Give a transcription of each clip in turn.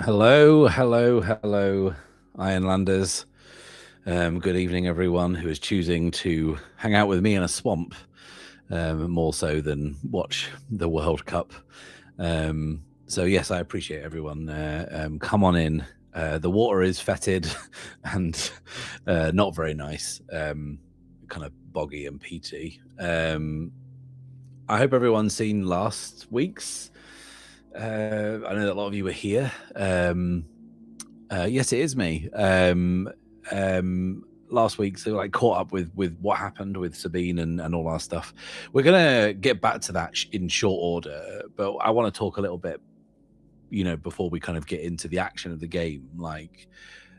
Hello, Ironlanders. Good evening, everyone who is choosing to hang out with me in a swamp, more so than watch the World Cup. So yes, I appreciate everyone. Come on in. The water is fetid and not very nice, kind of boggy and peaty. I hope everyone's seen last week's. I know that a lot of you were here. Yes, it is me. Last week, so like caught up with what happened with Sabine and all our stuff. We're gonna get back to that in short order, but I want to talk a little bit, before we kind of get into the action of the game. Like,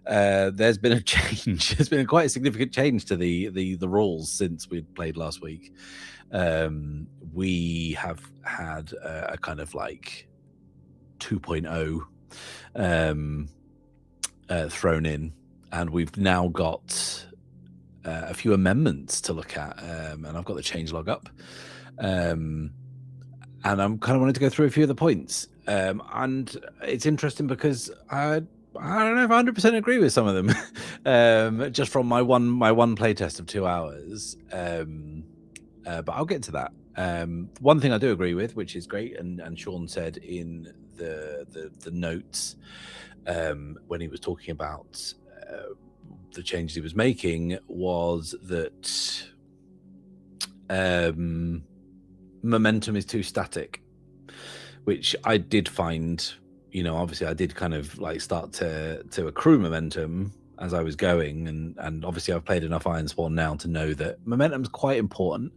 there's been a change. There's been quite a significant change to the rules since we played last week. We have had a kind of like 2.0 thrown in, and we've now got a few amendments to look at, and I've got the changelog up, and I'm kind of wanting to go through a few of the points, and it's interesting because I don't know if I 100% agree with some of them, just from my one playtest of 2 hours, but I'll get to that. One thing I do agree with, which is great, and Shawn said in the notes when he was talking about the changes he was making, was that momentum is too static, which I did find. Obviously I did kind of like start to accrue momentum as I was going, and obviously I've played enough Ironsworn now to know that momentum's quite important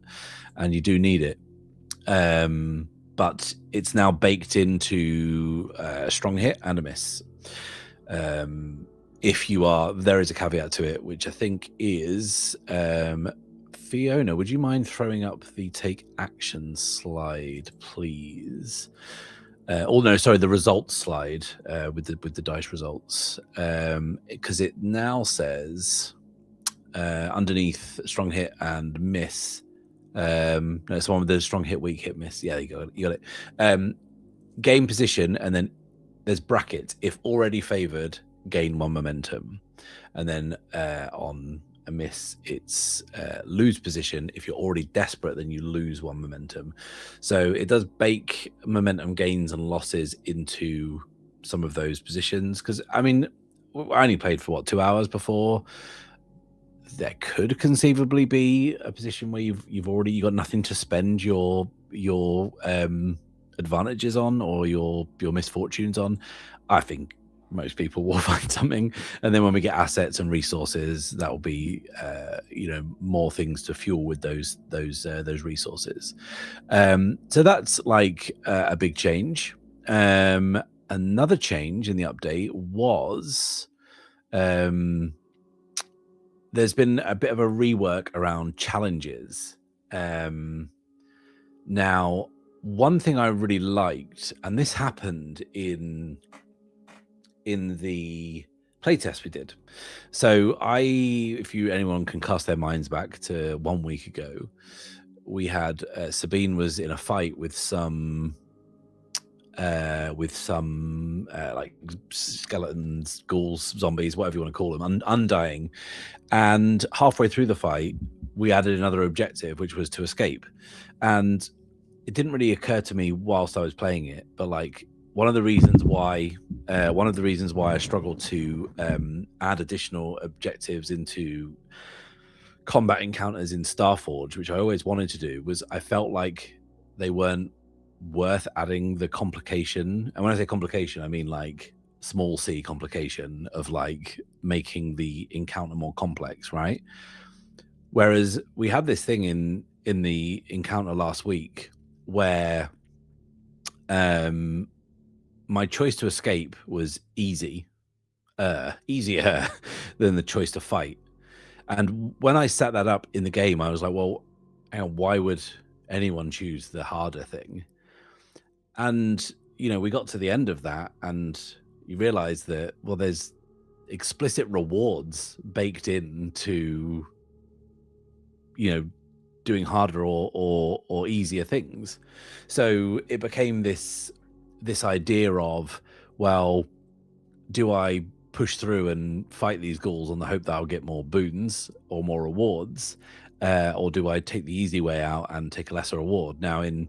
and you do need it, but it's now baked into a strong hit and a miss. If you are, there is a caveat to it, which I think is, Fiona, would you mind throwing up the take action slide, please? The results slide with the dice results, because it now says underneath strong hit and miss. No, it's the one with the strong hit, weak hit, miss. Yeah, you got it. Game position, and then there's brackets. If already favored, gain 1 momentum, and then on a miss, it's lose position. If you're already desperate, then you lose 1 momentum. So it does bake momentum gains and losses into some of those positions. Because I mean, I only played for 2 hours before. There could conceivably be a position where you've already got nothing to spend your advantages on, or your misfortunes on. I think most people will find something, and then when we get assets and resources, that will be more things to fuel with those resources. So that's like a big change. Another change in the update was there's been a bit of a rework around challenges. Now, one thing I really liked, and this happened in the playtest we did. So if anyone can cast their minds back to 1 week ago, we had Sabine was in a fight with some like skeletons, ghouls, zombies, whatever you want to call them, undying. And halfway through the fight, we added another objective, which was to escape. And it didn't really occur to me whilst I was playing it, but like one of the reasons why I struggled to add additional objectives into combat encounters in Starforge, which I always wanted to do, was I felt like they weren't worth adding the complication. And when I say complication, I mean like small c complication of like making the encounter more complex, right? Whereas we had this thing in the encounter last week where my choice to escape was easier than the choice to fight. And when I set that up in the game, I was like, well, hang on, why would anyone choose the harder thing? And, we got to the end of that, and you realize that, well, there's explicit rewards baked into, doing harder or easier things. So it became this idea of, well, do I push through and fight these ghouls on the hope that I'll get more boons or more rewards, or do I take the easy way out and take a lesser reward? Now, in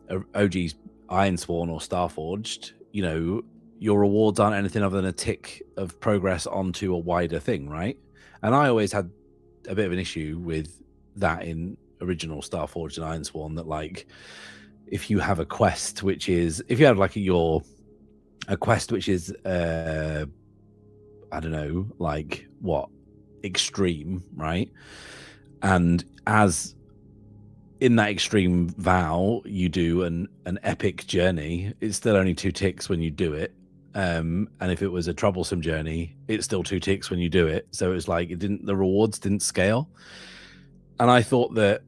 OG's Ironsworn or Starforged, you know, your rewards aren't anything other than a tick of progress onto a wider thing, right? And I always had a bit of an issue with that in original Starforged and Ironsworn, that like if you have a quest which is, if you have like a quest which is I don't know, like what, extreme, right? And as in that extreme vow, you do an epic journey, it's still only 2 ticks when you do it. And if it was a troublesome journey, it's still 2 ticks when you do it. So it's like the rewards didn't scale. And I thought that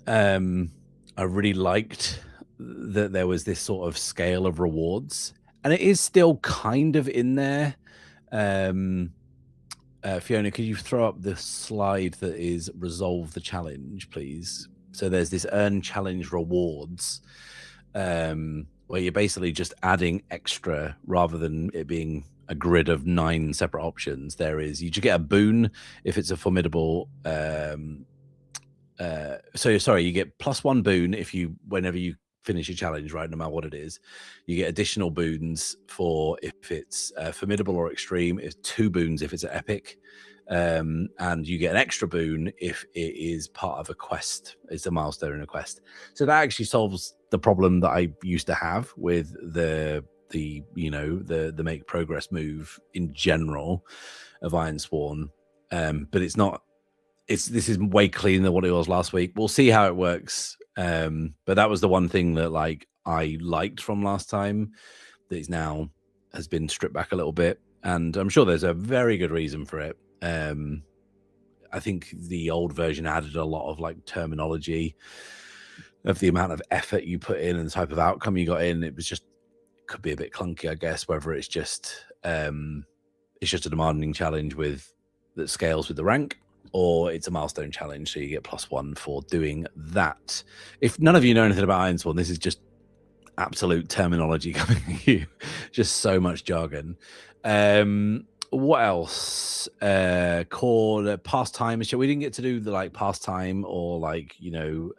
I really liked that there was this sort of scale of rewards, and it is still kind of in there. Fiona, could you throw up the slide that is resolve the challenge, please? So there's this earn challenge rewards, where you're basically just adding extra rather than it being a grid of 9 separate options. There is, you just get a boon if it's a formidable. So sorry, you get +1 boon if you, whenever you finish your challenge, right, no matter what it is. You get additional boons for if it's formidable or extreme. It's 2 boons if it's an epic, and you get an extra boon if it is part of a quest. It's a milestone in a quest. So that actually solves the problem that I used to have with the you know, the make progress move in general of Ironsworn. But it's not. This is way cleaner than what it was last week. We'll see how it works. But that was the one thing that like I liked from last time that is now has been stripped back a little bit, and I'm sure there's a very good reason for it. I think the old version added a lot of like terminology of the amount of effort you put in and the type of outcome you got in. It was just, could be a bit clunky, I guess, whether it's just a demanding challenge with that scales with the rank, or it's a milestone challenge, so you get +1 for doing that. If none of you know anything about Ironsworn, this is just absolute terminology coming at you. Just so much jargon. What else? Called pastime. We didn't get to do the like pastime or like, you know,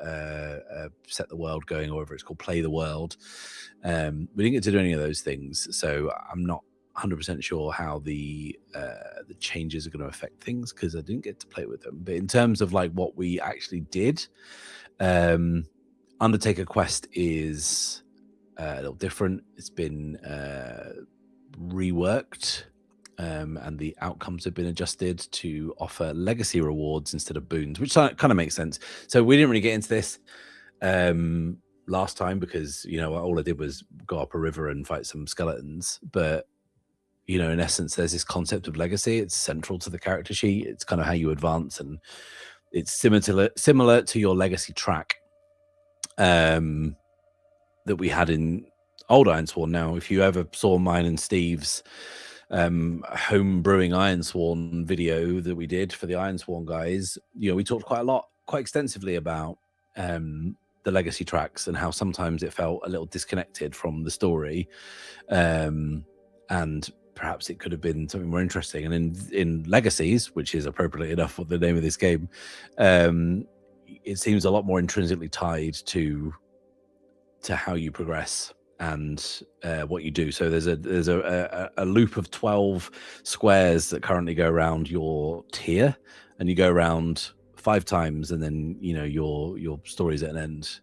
set the world going, or whatever it's called, play the world. We didn't get to do any of those things, so I'm not 100% sure how the changes are going to affect things because I didn't get to play with them. But in terms of like what we actually did, Undertaker Quest is a little different. It's been reworked, and the outcomes have been adjusted to offer legacy rewards instead of boons, which kind of makes sense. So we didn't really get into this last time because, you know, all I did was go up a river and fight some skeletons. But you know, in essence, there's this concept of legacy. It's central to the character sheet. It's kind of how you advance, and it's similar to your legacy track that we had in old Ironsworn. Now, if you ever saw mine and Steve's home brewing Ironsworn video that we did for the Ironsworn guys, you know, we talked quite extensively about the legacy tracks and how sometimes it felt a little disconnected from the story, and perhaps it could have been something more interesting. And in Legacies, which is appropriately enough what the name of this game, it seems a lot more intrinsically tied to how you progress and what you do. So there's a loop of 12 squares that currently go around your tier, and you go around 5 times, and then, you know, your story's at an end,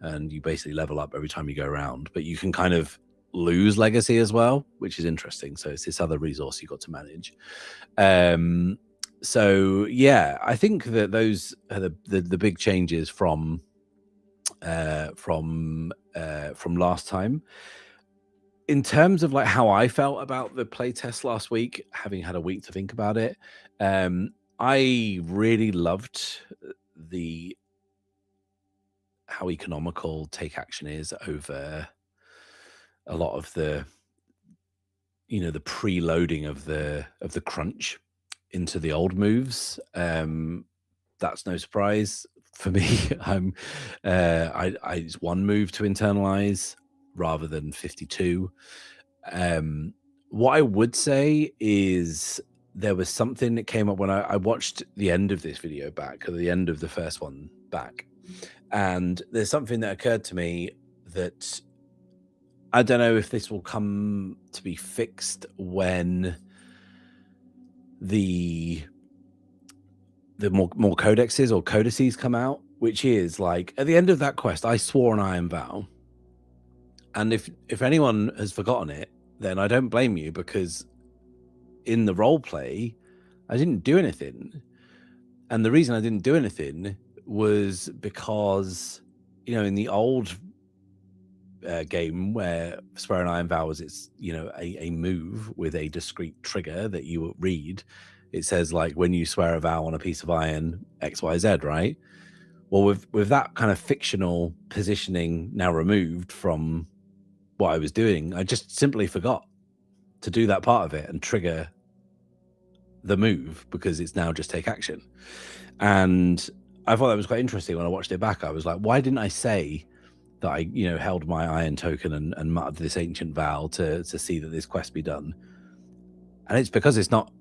and you basically level up every time you go around. But you can kind of lose legacy as well, which is interesting. So it's this other resource you got to manage. So yeah, I think that those are the big changes from last time. In terms of like how I felt about the playtest last week, having had a week to think about it, I really loved how economical take action is over a lot of the, you know, the preloading of the crunch into the old moves. That's no surprise for me. It's 1 move to internalize rather than 52. What I would say is there was something that came up when I watched the end of this video back, or the end of the first one back. And there's something that occurred to me that I don't know if this will come to be fixed when the more codexes or codices come out, which is like at the end of that quest, I swore an iron vow. And if anyone has forgotten it, then I don't blame you, because in the role play, I didn't do anything. And the reason I didn't do anything was because, you know, in the old game where swear an iron vow was, it's, you know, a move with a discrete trigger that you read. It says like when you swear a vow on a piece of iron, XYZ, right? Well, with that kind of fictional positioning now removed from what I was doing, I just simply forgot to do that part of it and trigger the move, because it's now just take action. And I thought that was quite interesting. When I watched it back, I was like, why didn't I say that I, you know, held my iron token and muttered this ancient vow to see that this quest be done? And it's because it's not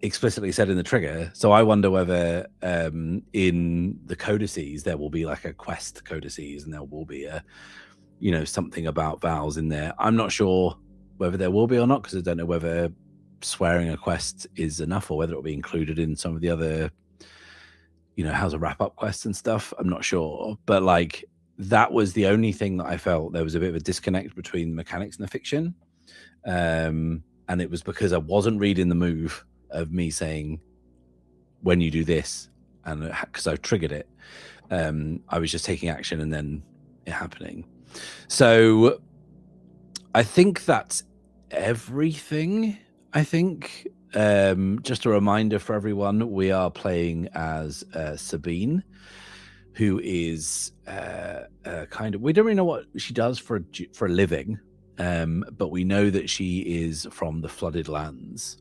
explicitly said in the trigger. So I wonder whether in the codices there will be like a quest codices, and there will be a, you know, something about vows in there. I'm not sure whether there will be or not, because I don't know whether swearing a quest is enough, or whether it'll be included in some of the other, you know, how to wrap up quests and stuff. I'm not sure, but like that was the only thing that I felt there was a bit of a disconnect between the mechanics and the fiction. And it was because I wasn't reading the move of me saying, when you do this, and because I triggered it, I was just taking action and then it happening. So I think that's everything. I think just a reminder for everyone, we are playing as Sabine, who is kind of, we don't really know what she does for a living, but we know that she is from the Flooded Lands.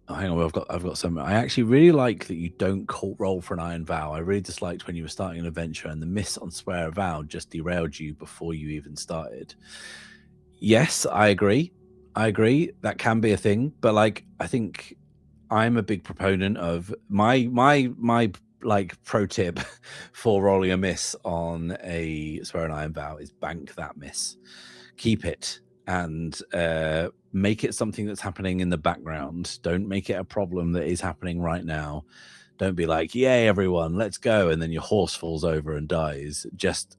Oh, hang on, I've got some. I actually really like that you don't roll for an iron vow. I really disliked when you were starting an adventure and the miss on swear a vow just derailed you before you even started. Yes, I agree. That can be a thing, but like I think I'm a big proponent of my like pro tip for rolling a miss on a swear an iron vow is bank that miss, keep it, and make it something that's happening in the background. Don't make it a problem that is happening right now. Don't be like, yay, everyone, let's go, and then your horse falls over and dies. Just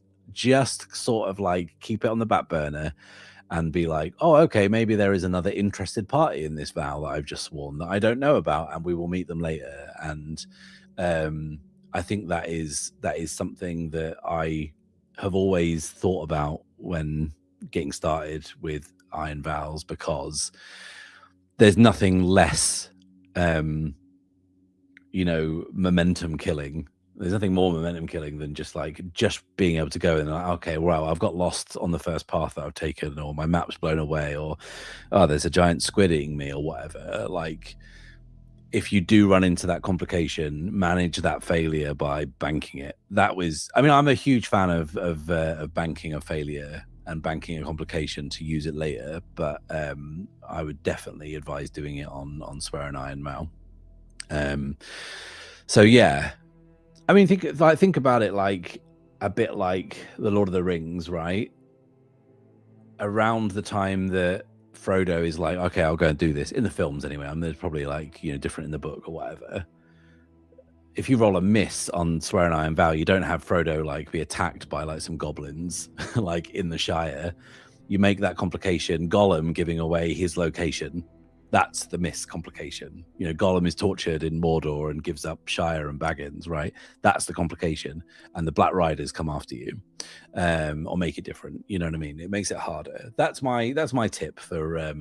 sort of like keep it on the back burner and be like, oh, okay, maybe there is another interested party in this vow that I've just sworn that I don't know about, and we will meet them later. And I think that is something that I have always thought about when getting started with iron vows, because there's nothing less you know, momentum killing. There's nothing more momentum killing than just being able to go and like, okay, well, I've got lost on the first path that I've taken, or my map's blown away, or oh, there's a giant squid eating me, or whatever. Like, if you do run into that complication, manage that failure by banking it. That was, I mean, I'm a huge fan of banking a failure and banking a complication to use it later, but I would definitely advise doing it on swear an iron vow. So yeah, I mean, think about it like a bit like the Lord of the Rings, right? Around the time that Frodo is like, okay, I'll go and do this, in the films anyway, I mean, there's probably like, you know, different in the book or whatever. If you roll a miss on swear an iron vow, you don't have Frodo like be attacked by like some goblins like in the Shire. You make that complication Gollum giving away his location. That's the miss complication. You know, Gollum is tortured in Mordor and gives up Shire and Baggins, right? That's the complication. And the Black Riders come after you, or make it different. You know what I mean? It makes it harder. That's my tip for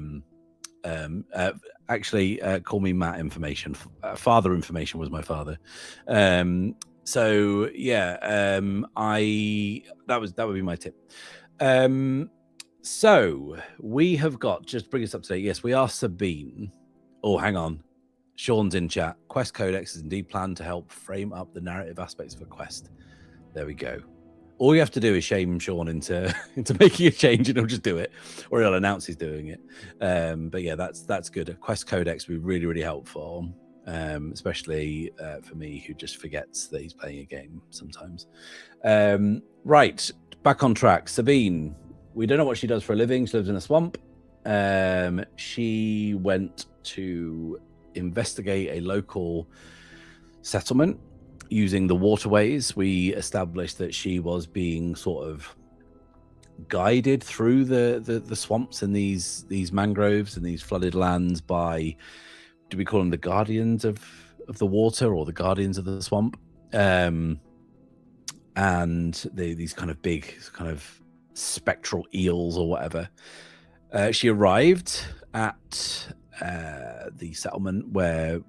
actually call me Matt information. Father information was my father. So yeah, that would be my tip. So we have got, just bring us up to date. Yes, we are Sabine. Oh, hang on. Shawn's in chat. Quest Codex is indeed planned to help frame up the narrative aspects of a quest. There we go. All you have to do is shame Shawn into making a change, and he'll just do it, or he'll announce he's doing it. But yeah, that's good. A quest codex would be really, really helpful, especially for me, who just forgets that he's playing a game sometimes. Right, back on track. Sabine, we don't know what she does for a living. She lives in a swamp. She went to investigate a local settlement using the waterways. We established that she was being sort of guided through the swamps and these mangroves and these flooded lands by, do we call them the guardians of the water or the guardians of the swamp? And these kind of big kind of spectral eels or whatever. She arrived at the settlement where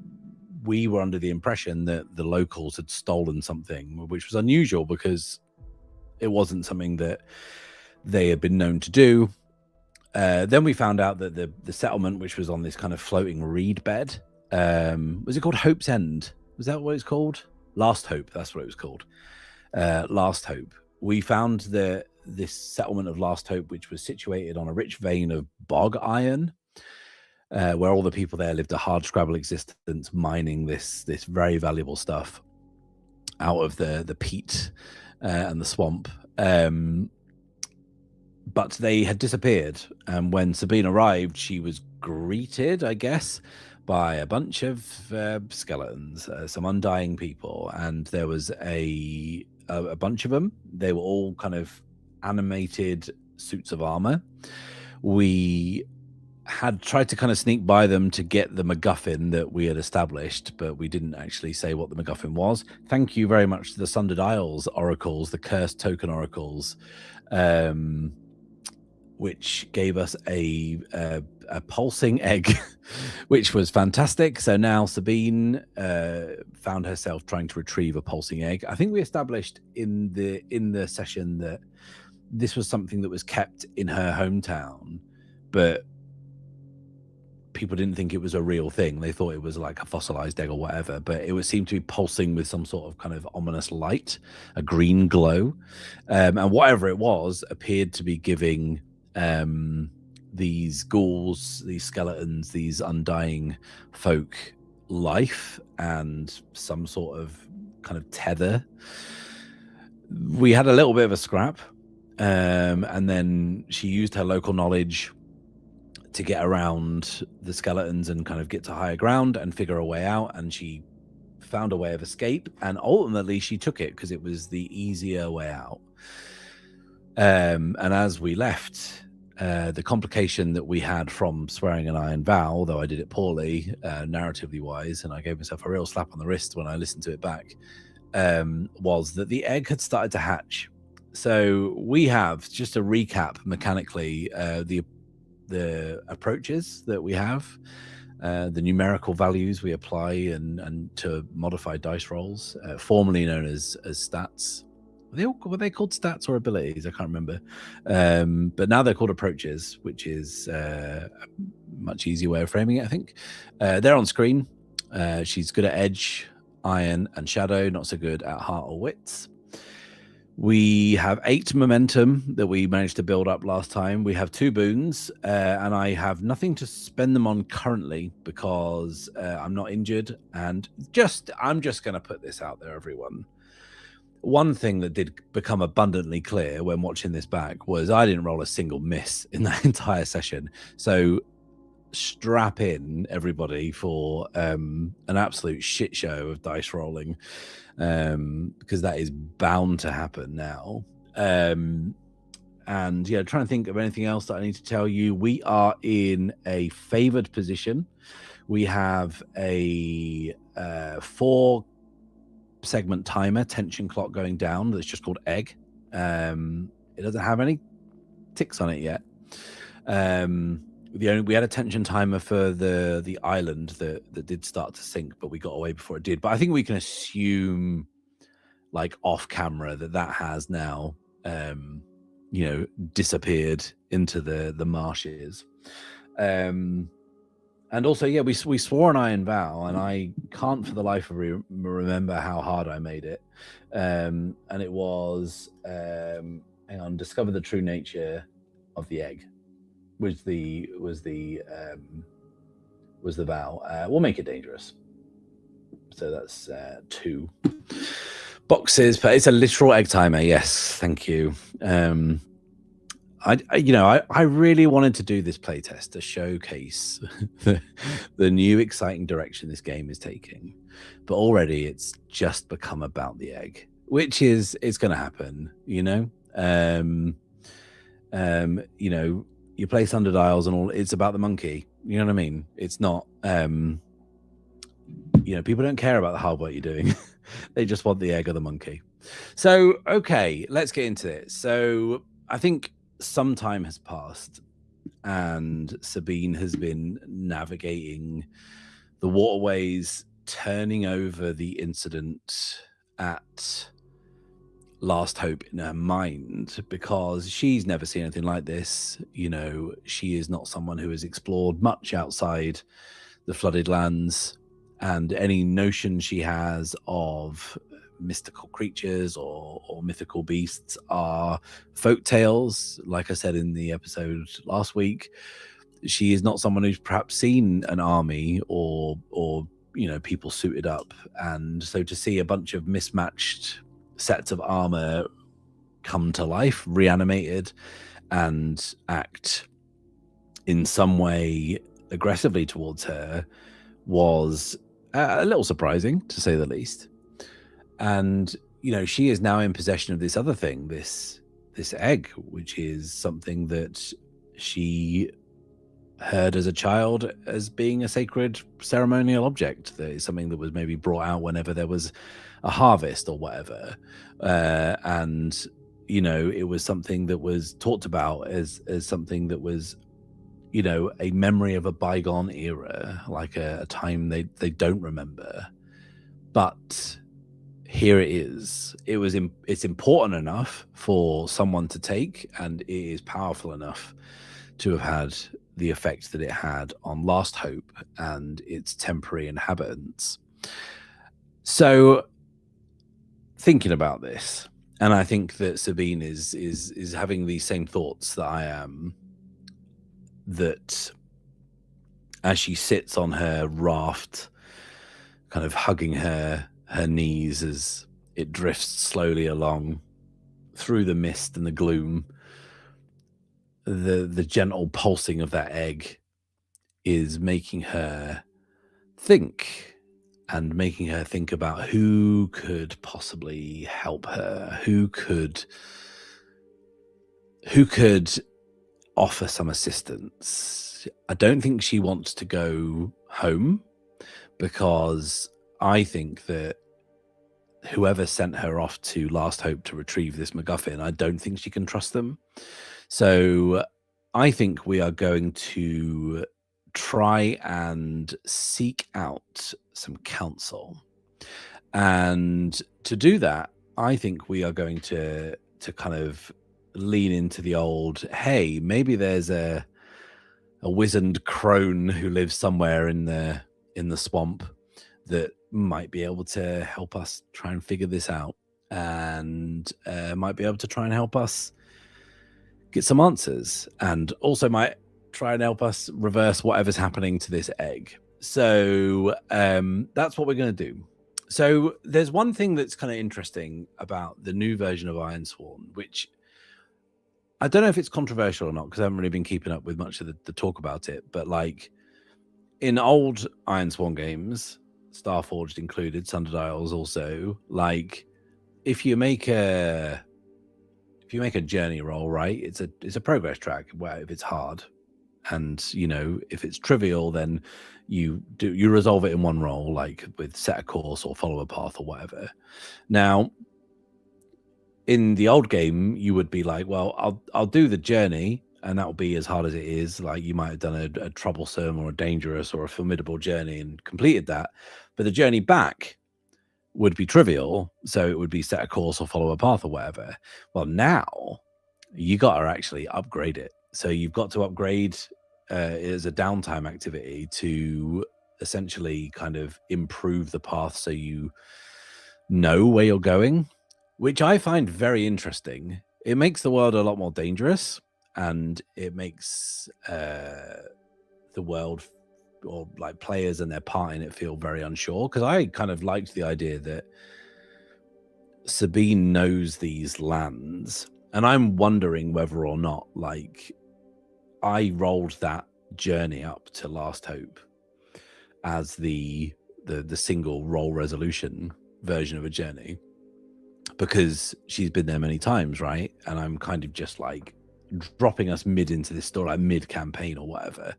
we were under the impression that the locals had stolen something, which was unusual because it wasn't something that they had been known to do. Then we found out that the settlement, which was on this kind of floating reed bed, was it called Hope's End? Was that what it's called? Last Hope, that's what it was called. Last Hope. We found that this settlement of Last Hope, which was situated on a rich vein of bog iron, where all the people there lived a hard scrabble existence, mining this very valuable stuff out of the peat and the swamp. But they had disappeared, and when Sabine arrived, she was greeted, I guess, by a bunch of skeletons, some undying people, and there was a bunch of them. They were all kind of animated suits of armor. We had tried to kind of sneak by them to get the MacGuffin that we had established, but we didn't actually say what the MacGuffin was. Thank you very much to the Sundered Isles oracles, the cursed token oracles, which gave us a pulsing egg, which was fantastic. So now Sabine found herself trying to retrieve a pulsing egg. I think we established in the session that this was something that was kept in her hometown, but people didn't think it was a real thing. They thought it was like a fossilized egg or whatever, but it would seem to be pulsing with some sort of kind of ominous light, a green glow. And whatever it was appeared to be giving these ghouls, these skeletons, these undying folk life and some sort of kind of tether. We had a little bit of a scrap, and then she used her local knowledge to get around the skeletons and kind of get to higher ground and figure a way out, and she found a way of escape, and ultimately she took it because it was the easier way out. And as we left, the complication that we had from swearing an iron vow, although I did it poorly narratively wise, and I gave myself a real slap on the wrist when I listened to it back, was that the egg had started to hatch. So we have, just to recap mechanically, the approaches that we have, the numerical values we apply and to modify dice rolls, formerly known as stats. Were they called stats or abilities? I can't remember. But now they're called approaches, which is a much easier way of framing it, I think. They're on screen. She's good at edge, iron, and shadow, not so good at heart or wits. We have 8 momentum that we managed to build up last time. We have 2 boons, and I have nothing to spend them on currently because I'm not injured. And I'm just going to put this out there, everyone. One thing that did become abundantly clear when watching this back was I didn't roll a single miss in that entire session. So strap in, everybody, for an absolute shit show of dice rolling, because that is bound to happen now. And yeah, trying to think of anything else that I need to tell you. We are in a favored position. We have a 4 segment timer tension clock going down that's just called egg. It doesn't have any ticks on it yet. We had a tension timer for the island that did start to sink, but we got away before it did. But I think we can assume, like off camera, that has now disappeared into the marshes. And also, yeah, we swore an iron vow, and I can't for the life of me remember how hard I made it. And it was, hang on, discover the true nature of the egg, was the vow. We'll make it dangerous. So that's 2 boxes, but it's a literal egg timer. Yes, thank you. I really wanted to do this playtest to showcase the new exciting direction this game is taking, but already it's just become about the egg, which is it's going to happen. You play Sundials and all. It's about the monkey. You know what I mean? It's not. People don't care about the hard work you're doing. They just want the egg or the monkey. So, okay, let's get into it. So, I think some time has passed and Sabine has been navigating the waterways, turning over the incident at Last Hope in her mind, because she's never seen anything like this. She is not someone who has explored much outside the flooded lands, and any notion she has of mystical creatures or mythical beasts are folk tales. Like I said in the episode last week, she is not someone who's perhaps seen an army or people suited up, and so to see a bunch of mismatched sets of armor come to life, reanimated, and act in some way aggressively towards her was a little surprising, to say the least. And she is now in possession of this other thing, this egg, which is something that she heard as a child as being a sacred ceremonial object. That is something that was maybe brought out whenever there was a harvest or whatever, and it was something that was talked about as something that was a memory of a bygone era, like a time they don't remember. But here it is. It's important enough for someone to take, and it is powerful enough to have had the effect that it had on Last Hope and its temporary inhabitants. So, thinking about this, and I think that Sabine is having these same thoughts that I am, that as she sits on her raft, kind of hugging her knees as it drifts slowly along through the mist and the gloom, the gentle pulsing of that egg is making her think, and making her think about who could possibly help her, who could offer some assistance. I don't think she wants to go home, because I think that whoever sent her off to Last Hope to retrieve this MacGuffin, I don't think she can trust them. So I think we are going to try and seek out some counsel. And to do that, I think we are going to kind of lean into the old, hey, maybe there's a wizened crone who lives somewhere in the swamp that might be able to help us try and figure this out, and might be able to try and help us get some answers, and also might try and help us reverse whatever's happening to this egg. So that's what we're going to do. So there's one thing that's kind of interesting about the new version of Ironsworn, which I don't know if it's controversial or not, because I haven't really been keeping up with much of the talk about it. But like in old Ironsworn games, Starforged included, Sundials also, like if you make a journey roll, right, it's a progress track where if it's hard, and if it's trivial, then you resolve it in one roll, like with set a course or follow a path or whatever. Now in the old game, you would be like, well, I'll do the journey, and that will be as hard as it is. Like you might have done a troublesome or a dangerous or a formidable journey and completed that, but the journey back would be trivial, so it would be set a course or follow a path or whatever. Well, now you got to actually upgrade it. So you've got to upgrade as a downtime activity to essentially kind of improve the path so you know where you're going, which I find very interesting. It makes the world a lot more dangerous, and it makes the world, or like players and their part in it, feel very unsure, because I kind of liked the idea that Sabine knows these lands, and I'm wondering whether or not, like, I rolled that journey up to Last Hope as the single roll resolution version of a journey, because she's been there many times, right? And I'm kind of just like dropping us mid into this story, like mid campaign or whatever.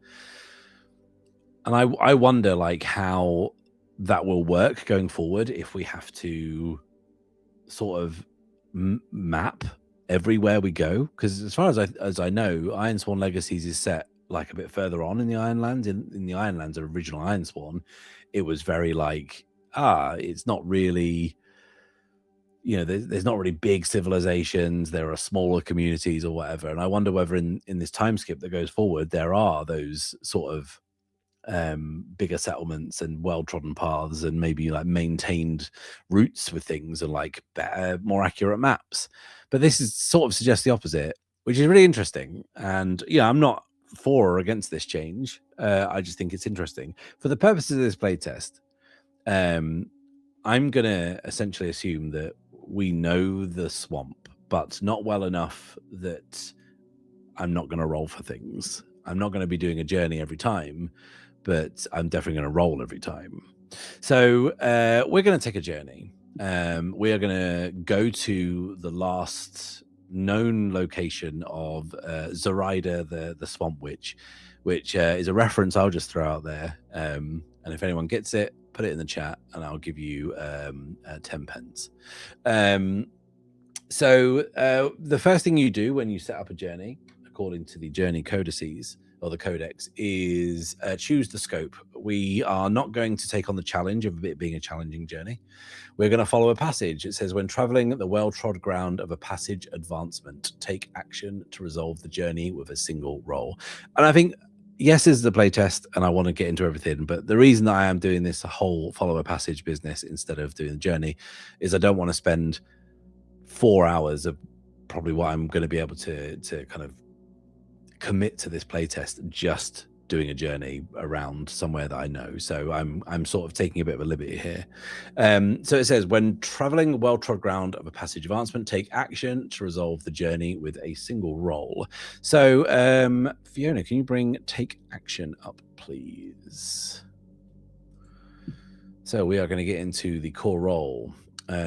And I wonder like how that will work going forward if we have to sort of map everywhere we go, because as far as I know, Ironsworn Legacies is set like a bit further on in the Ironlands. In the Ironlands, original Ironsworn, it was very like, it's not really, you know, there's not really big civilizations, there are smaller communities or whatever. And I wonder whether in this time skip that goes forward, there are those sort of bigger settlements and well-trodden paths, and maybe like maintained routes with things, and like better, more accurate maps. But this is sort of suggests the opposite, which is really interesting. And yeah, I'm not for or against this change. I just think it's interesting for the purposes of this playtest. I'm gonna essentially assume that we know the swamp, but not well enough that I'm not going to roll for things. I'm not going to be doing a journey every time, but I'm definitely going to roll every time. So we're going to take a journey. We are going to go to the last known location of Zoraida, the Swamp Witch, which is a reference I'll just throw out there. And if anyone gets it, put it in the chat, and I'll give you 10 pence. So the first thing you do when you set up a journey, according to the journey codices or the codex, is choose the scope. We are not going to take on the challenge of it being a challenging journey. We're going to follow a passage. It says, when traveling the well-trod ground of a passage advancement, take action to resolve the journey with a single roll. And I think, yes, this is the playtest, and I want to get into everything, but the reason that I am doing this whole follow a passage business instead of doing the journey is I don't want to spend 4 hours of probably what I'm going to be able to kind of commit to this playtest just doing a journey around somewhere that I know. So I'm sort of taking a bit of a liberty here. So it says, when traveling well-trod ground of a passage advancement, take action to resolve the journey with a single roll. So Fiona, can you bring take action up, please? So we are going to get into the core roll.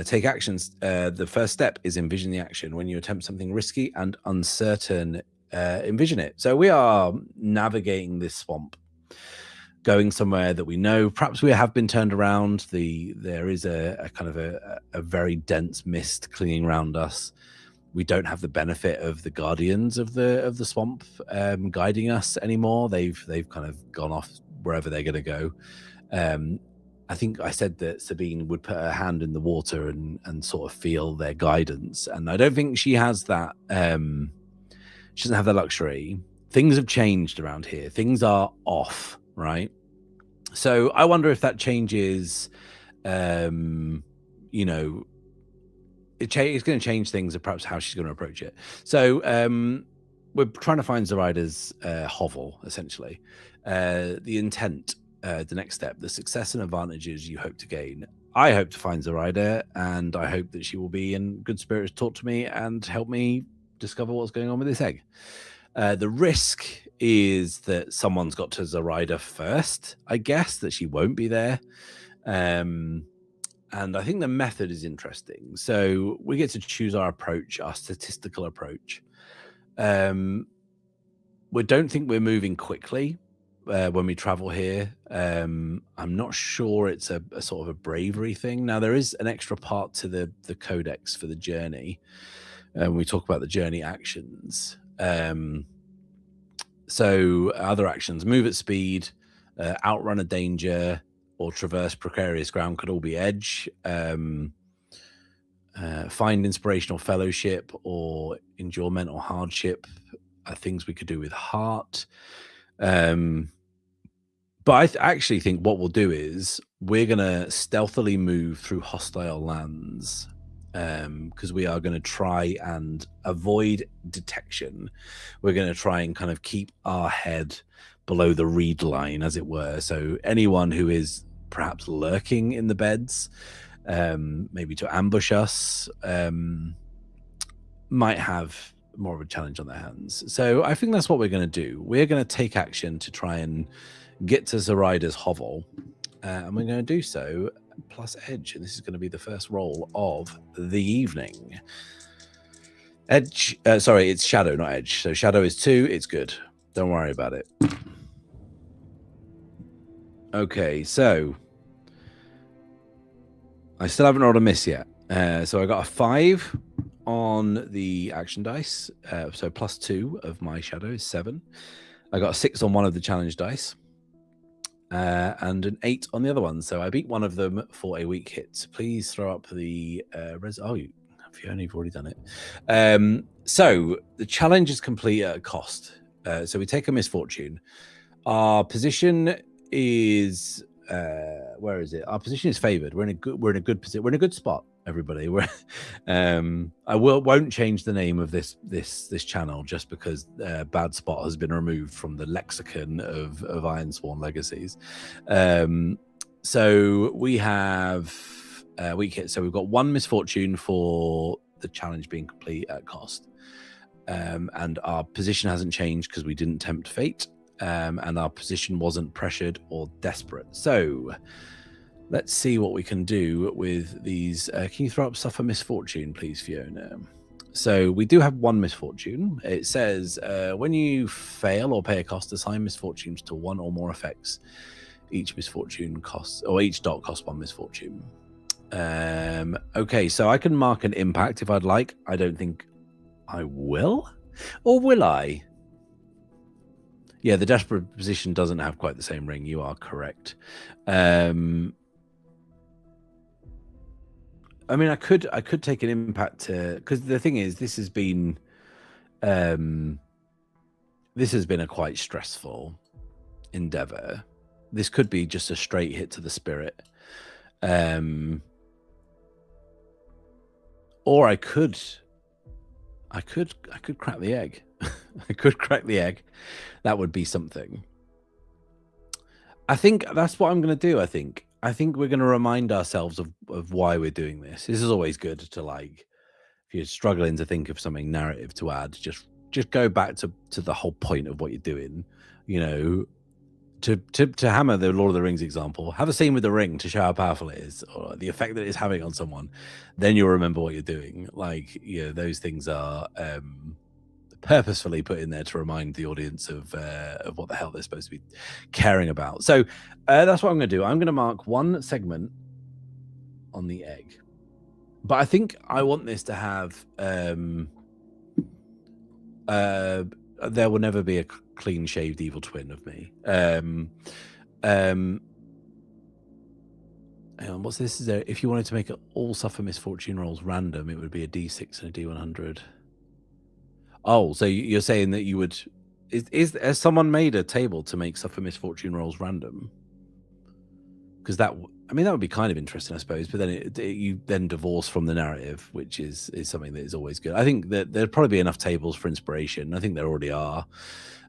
Take actions. The first step is envision the action. When you attempt something risky and uncertain, envision it. So we are navigating this swamp, going somewhere that we know. Perhaps we have been turned around. There is a kind of a very dense mist clinging around us. We don't have the benefit of the guardians of the swamp guiding us anymore. They've kind of gone off wherever they're going to go. I think I said that Sabine would put her hand in the water and sort of feel their guidance. And I don't think she has that. She doesn't have the luxury. Things have changed around here. Things are off, right? So I wonder if that changes, you know, it's going to change things and perhaps how she's going to approach it. So we're trying to find Zoraida's hovel, essentially. The intent, the next step, the success and advantages you hope to gain. I hope to find Zoraida, and I hope that she will be in good spirits to talk to me and help me discover what's going on with this egg. The risk is that someone's got to Zoraida first, I guess, that she won't be there. And I think the method is interesting. So we get to choose our approach, our statistical approach. We don't think we're moving quickly when we travel here. I'm not sure it's a sort of a bravery thing. Now, there is an extra part to the codex for the journey. We talk about the journey actions. So other actions: move at speed, outrun a danger, or traverse precarious ground could all be edge. Find inspirational fellowship or endure mental hardship are things we could do with heart. But I actually think what we'll do is we're going to stealthily move through hostile lands, because we are going to try and avoid detection. We're going to try and kind of keep our head below the reed line, as it were. So anyone who is perhaps lurking in the beds, maybe to ambush us, might have more of a challenge on their hands. So I think that's what we're going to do. We're going to take action to try and get to Zoraida's hovel, and we're going to do so plus edge, and this is going to be the first roll of the evening. Edge, sorry, it's shadow, not edge. So shadow is 2. It's good. Don't worry about it. Okay, so I still haven't rolled a miss yet. So I got a 5 on the action dice. So plus 2 of my shadow is 7. I got a 6 on one of the challenge dice. And an 8 on the other one. So I beat one of them for a weak hit. Please throw up the Fiona, you've already done it. So the challenge is complete at a cost. So we take a misfortune. Our position is where is it? Our position is favored. We're in a good position. We're in a good spot, everybody. I won't change the name of this channel just because Bad Spot has been removed from the lexicon of Ironsworn Legacies. So we have weak hit. So we've got 1 misfortune for the challenge being complete at cost, and our position hasn't changed because we didn't tempt fate. And our position wasn't pressured or desperate. So let's see what we can do with these. Can you throw up suffer misfortune, please, Fiona? So we do have 1 misfortune. It says when you fail or pay a cost, assign misfortunes to 1 or more effects. Each misfortune costs, or each dot costs 1 misfortune. Okay, so I can mark an impact if I'd like. I don't think I will. Or will I? Yeah, the desperate position doesn't have quite the same ring. You are correct. I mean, I could take an impact to, because the thing is, this has been a quite stressful endeavor. This could be just a straight hit to the spirit, or I could crack the egg. I could crack the egg. That would be something. I think that's what I'm going to do. I think we're going to remind ourselves of why we're doing this. This is always good to, like, if you're struggling to think of something narrative to add, just go back to the whole point of what you're doing. You know, to hammer the Lord of the Rings example, have a scene with the ring to show how powerful it is or the effect that it's having on someone. Then you'll remember what you're doing. Like, you know, those things are purposefully put in there to remind the audience of what the hell they're supposed to be caring about. So that's what I'm going to do. I'm going to mark 1 segment on the egg, but I think I want this to have there will never be a clean shaved evil twin of me. Hang on, what's this? Is there, if you wanted to make it all suffer misfortune rolls random, it would be a D6 and a D100. Oh, so you're saying that you would... Has someone made a table to make suffer misfortune rolls random? Because that would be kind of interesting, I suppose. But then you then divorce from the narrative, which is something that is always good. I think that there'd probably be enough tables for inspiration. I think there already are.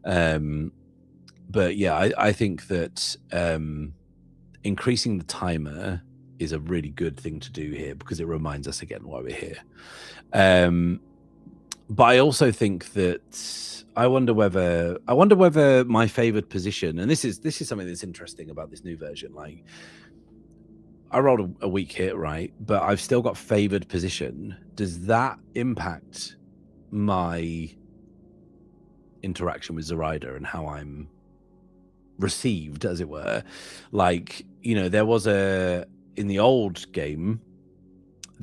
But yeah, I think that increasing the timer is a really good thing to do here because it reminds us again why we're here. But I also think that I wonder whether my favored position, and this is something that's interesting about this new version. Like, I rolled a weak hit, right? But I've still got favored position. Does that impact my interaction with Zoraida and how I'm received, as it were? Like, you know, there was in the old game,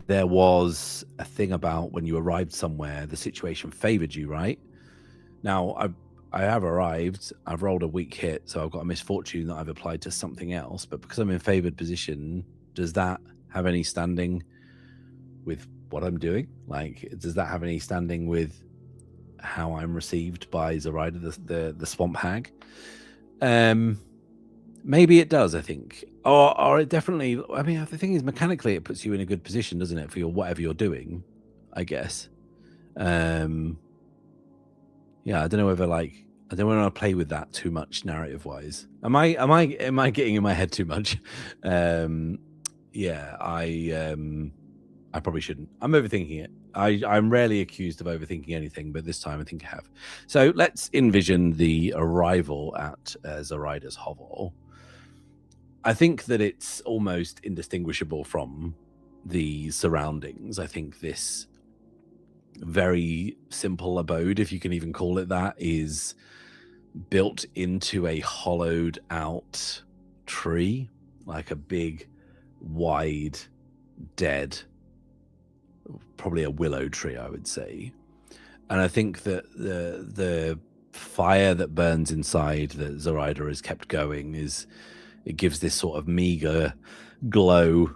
there was a thing about when you arrived somewhere, the situation favored you, right? Now, I have arrived, I've rolled a weak hit, so I've got a misfortune that I've applied to something else. But because I'm in favored position, does that have any standing with what I'm doing? Like, does that have any standing with how I'm received by Zoraida, the swamp hag. Maybe it does, I think, or it definitely. I mean, the thing is, mechanically, it puts you in a good position, doesn't it, for your whatever you're doing? I guess. Yeah, I don't know whether I don't want to play with that too much narrative wise. Am I getting in my head too much? Yeah, I probably shouldn't. I'm overthinking it. I'm rarely accused of overthinking anything, but this time I think I have. So let's envision the arrival at Zoraida's hovel. I think that it's almost indistinguishable from the surroundings. I think this very simple abode, if you can even call it that, is built into a hollowed out tree, like a big, wide, dead, probably a willow tree, I would say. And I think that the fire that burns inside that Zoraida has kept going it gives this sort of meager glow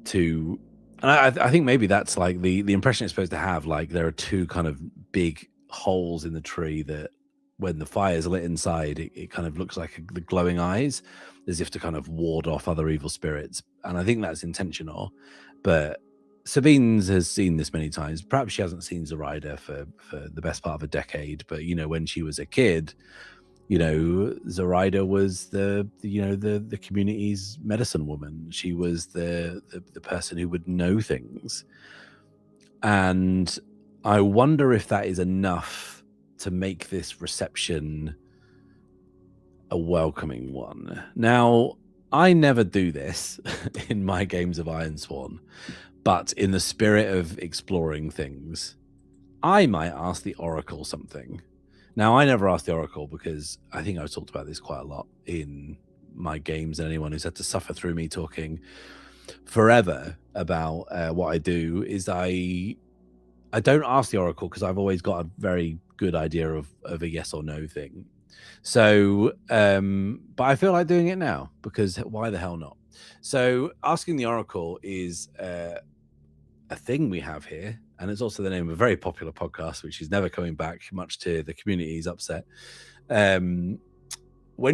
to, and I think maybe that's like the impression it's supposed to have. Like there are two kind of big holes in the tree that when the fire's lit inside, it kind of looks like the glowing eyes, as if to kind of ward off other evil spirits. And I think that's intentional. But Sabines has seen this many times. Perhaps she hasn't seen Zoraida for the best part of a decade. But, when she was a kid, Zoraida was the community's medicine woman. She was the person who would know things. And I wonder if that is enough to make this reception a welcoming one. Now, I never do this in my games of Ironsworn, but in the spirit of exploring things, I might ask the Oracle something. Now, I never ask the Oracle because I think I've talked about this quite a lot in my games, and anyone who's had to suffer through me talking forever about what I do is I don't ask the Oracle because I've always got a very good idea of a yes or no thing. So, but I feel like doing it now because why the hell not? So asking the Oracle is a thing we have here. And it's also the name of a very popular podcast, which is never coming back, much to the community's upset. When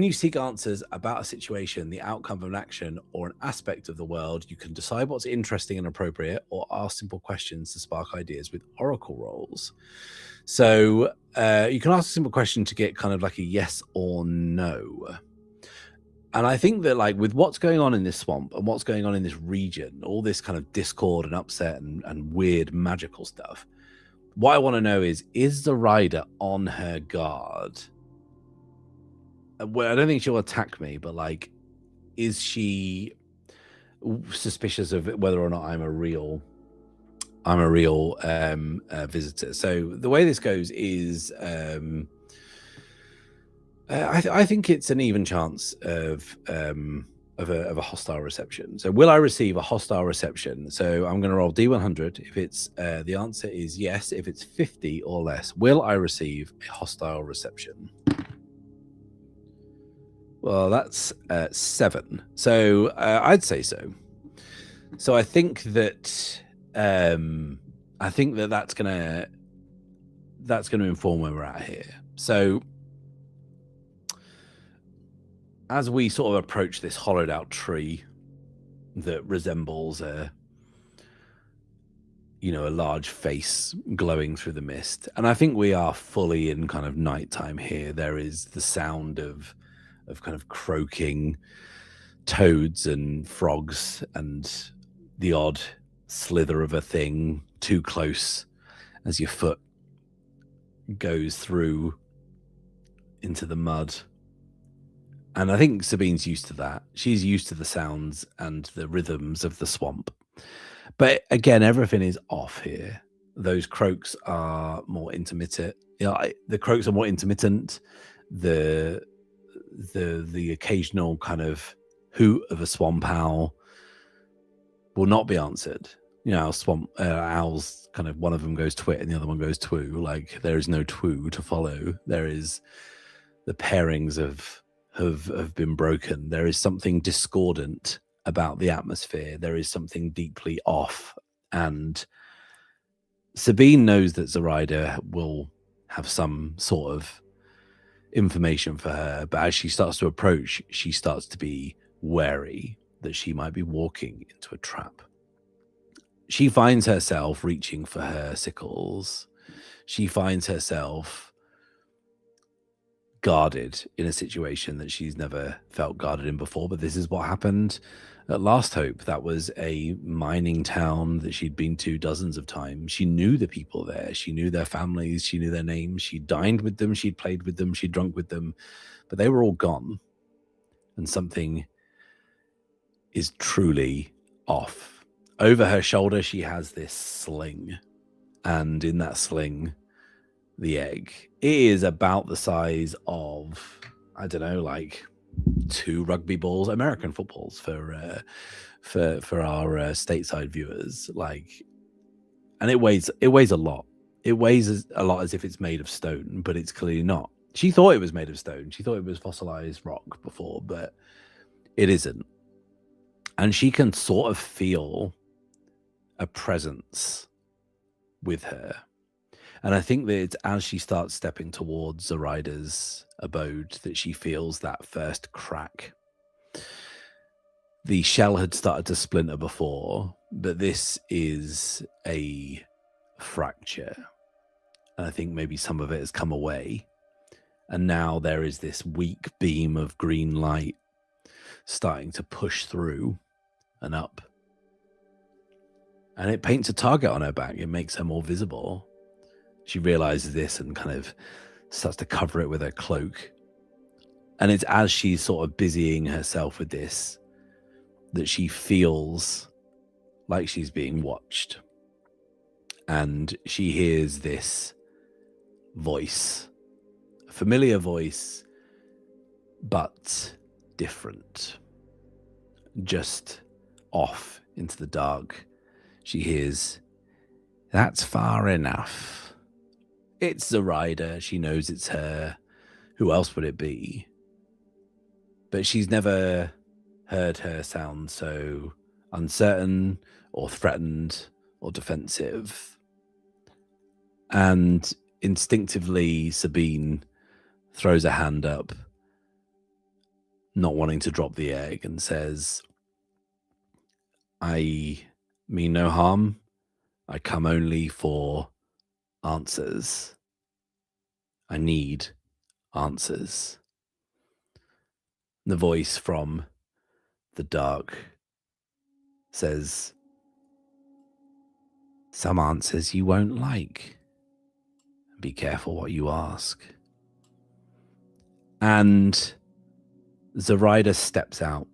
you seek answers about a situation, the outcome of an action, or an aspect of the world, you can decide what's interesting and appropriate, or ask simple questions to spark ideas with Oracle rolls. So you can ask a simple question to get kind of like a yes or no. And I think that with what's going on in this swamp and what's going on in this region, all this kind of discord and upset and weird magical stuff, what I want to know is Zoraida on her guard? Well, I don't think she'll attack me, but is she suspicious of whether or not I'm a real visitor? So the way this goes is I think it's an even chance of a hostile reception. So will I receive a hostile reception? So I'm going to roll D100. If it's the answer is yes. If it's 50 or less, will I receive a hostile reception? Well, that's 7. So I'd say so. So I think that that's gonna inform where we're at here. So as we sort of approach this hollowed out tree that resembles a large face glowing through the mist, and I think we are fully in kind of nighttime here. There is the sound of kind of croaking toads and frogs and the odd slither of a thing too close as your foot goes through into the mud. And I think Sabine's used to that. She's used to the sounds and the rhythms of the swamp. But again, everything is off here. Those croaks are more intermittent. The croaks are more intermittent. The occasional kind of hoot of a swamp owl will not be answered. Swamp owls, kind of one of them goes twit and the other one goes twoo. There is no twoo to follow. There is the pairings have been broken. There is something discordant about the atmosphere. There is something deeply off. And Sabine knows that Zoraida will have some sort of information for her. But as she starts to approach, she starts to be wary that she might be walking into a trap. She finds herself reaching for her sickles. She finds herself guarded in a situation that she's never felt guarded in before. But this is what happened at Last Hope. That was a mining town that she'd been to dozens of times. She knew the people there. She knew their families. She knew their names. She dined with them. She'd played with them. She'd drunk with them. But they were all gone. And something is truly off. Over her shoulder, she has this sling. And in that sling, the egg. It is about the size of, I don't know, like 2 rugby balls, American footballs for our stateside viewers. Like, and it weighs a lot. It weighs a lot as if it's made of stone, but it's clearly not. She thought it was made of stone. She thought it was fossilized rock before, but it isn't. And she can sort of feel a presence with her. And I think that it's as she starts stepping towards Zoraida's abode that she feels that first crack. The shell had started to splinter before, but this is a fracture. And I think maybe some of it has come away. And now there is this weak beam of green light starting to push through and up. And it paints a target on her back. It makes her more visible. She realizes this and kind of starts to cover it with her cloak. And it's as she's sort of busying herself with this that she feels like she's being watched. And she hears this voice, a familiar voice, but different. Just off into the dark, she hears, "That's far enough." It's Zoraida. She knows it's her. Who else would it be? But she's never heard her sound so uncertain or threatened or defensive. And instinctively, Sabine throws a hand up, not wanting to drop the egg, and says, "I mean no harm. I come only for answers. I need answers." The voice from the dark says, "Some answers you won't like. Be careful what you ask." And Zoraida steps out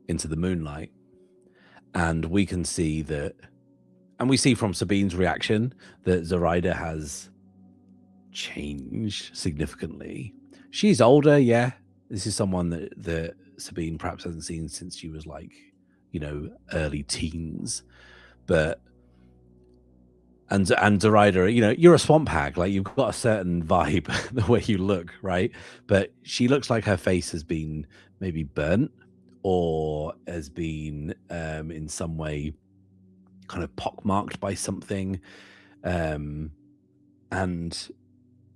into the moonlight, and we can see that, and we see from Sabine's reaction that Zoraida has changed significantly. She's older, yeah. This is someone that Sabine perhaps hasn't seen since she was like, early teens. But and Zoraida, you're a swamp hag, like you've got a certain vibe the way you look, right? But she looks like her face has been maybe burnt or has been in some way kind of pockmarked by something. And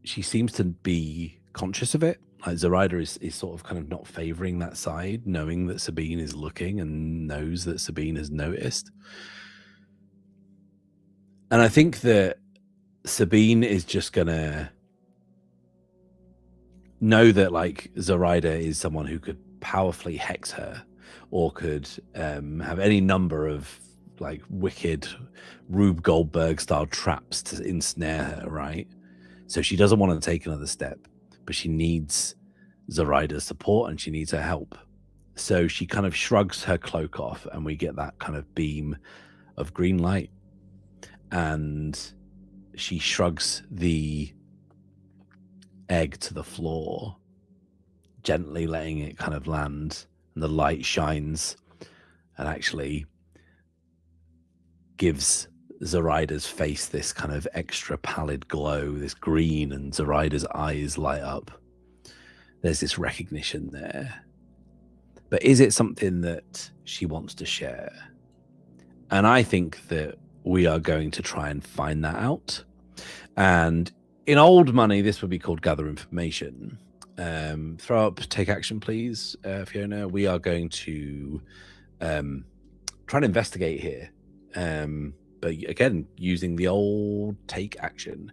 she seems to be conscious of it. Like Zoraida is sort of kind of not favoring that side, knowing that Sabine is looking and knows that Sabine has noticed. And I think that Sabine is just going to know that like Zoraida is someone who could powerfully hex her or could have any number of like wicked Rube Goldberg style traps to ensnare her, right? So she doesn't want to take another step, but she needs Zoraida's support and she needs her help. So she kind of shrugs her cloak off and we get that kind of beam of green light. And she shrugs the egg to the floor, gently letting it kind of land, and the light shines and actually gives Zoraida's face this kind of extra pallid glow, this green, and Zoraida's eyes light up. There's this recognition there. But is it something that she wants to share? And I think that we are going to try and find that out. And In old money, this would be called gather information. Throw up take action, please, Fiona. We are going to try and investigate here. But again, using the old take action.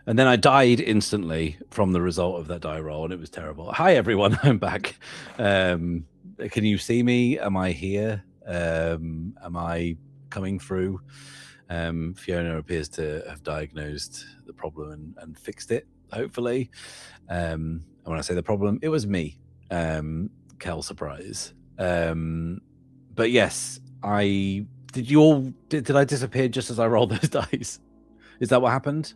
And then I died instantly from the result of that die roll, and it was terrible. Hi, everyone. I'm back. Can you see me? Am I here? Am I coming through? Fiona appears to have diagnosed the problem and fixed it, hopefully. And when I say the problem, it was me. Kel, surprise. But yes, did I disappear just as I rolled those dice? Is that what happened?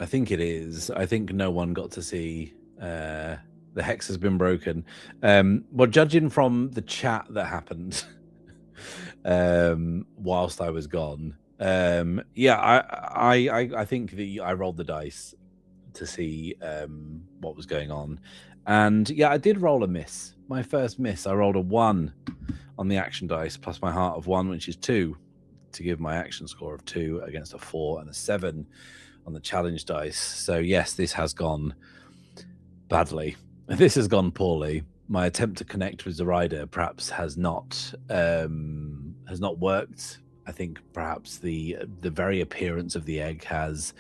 I think it is. I think no one got to see the hex has been broken. Well, judging from the chat that happened whilst I was gone, yeah, I think I rolled the dice to see what was going on, and yeah, I did roll a miss. My first miss, I rolled a 1 on the action dice plus my heart of 1, which is 2, to give my action score of 2 against a 4 and a 7 on the challenge dice. So yes, this has gone badly. This has gone poorly. My attempt to connect with the rider perhaps has not worked. I think perhaps the very appearance of the egg has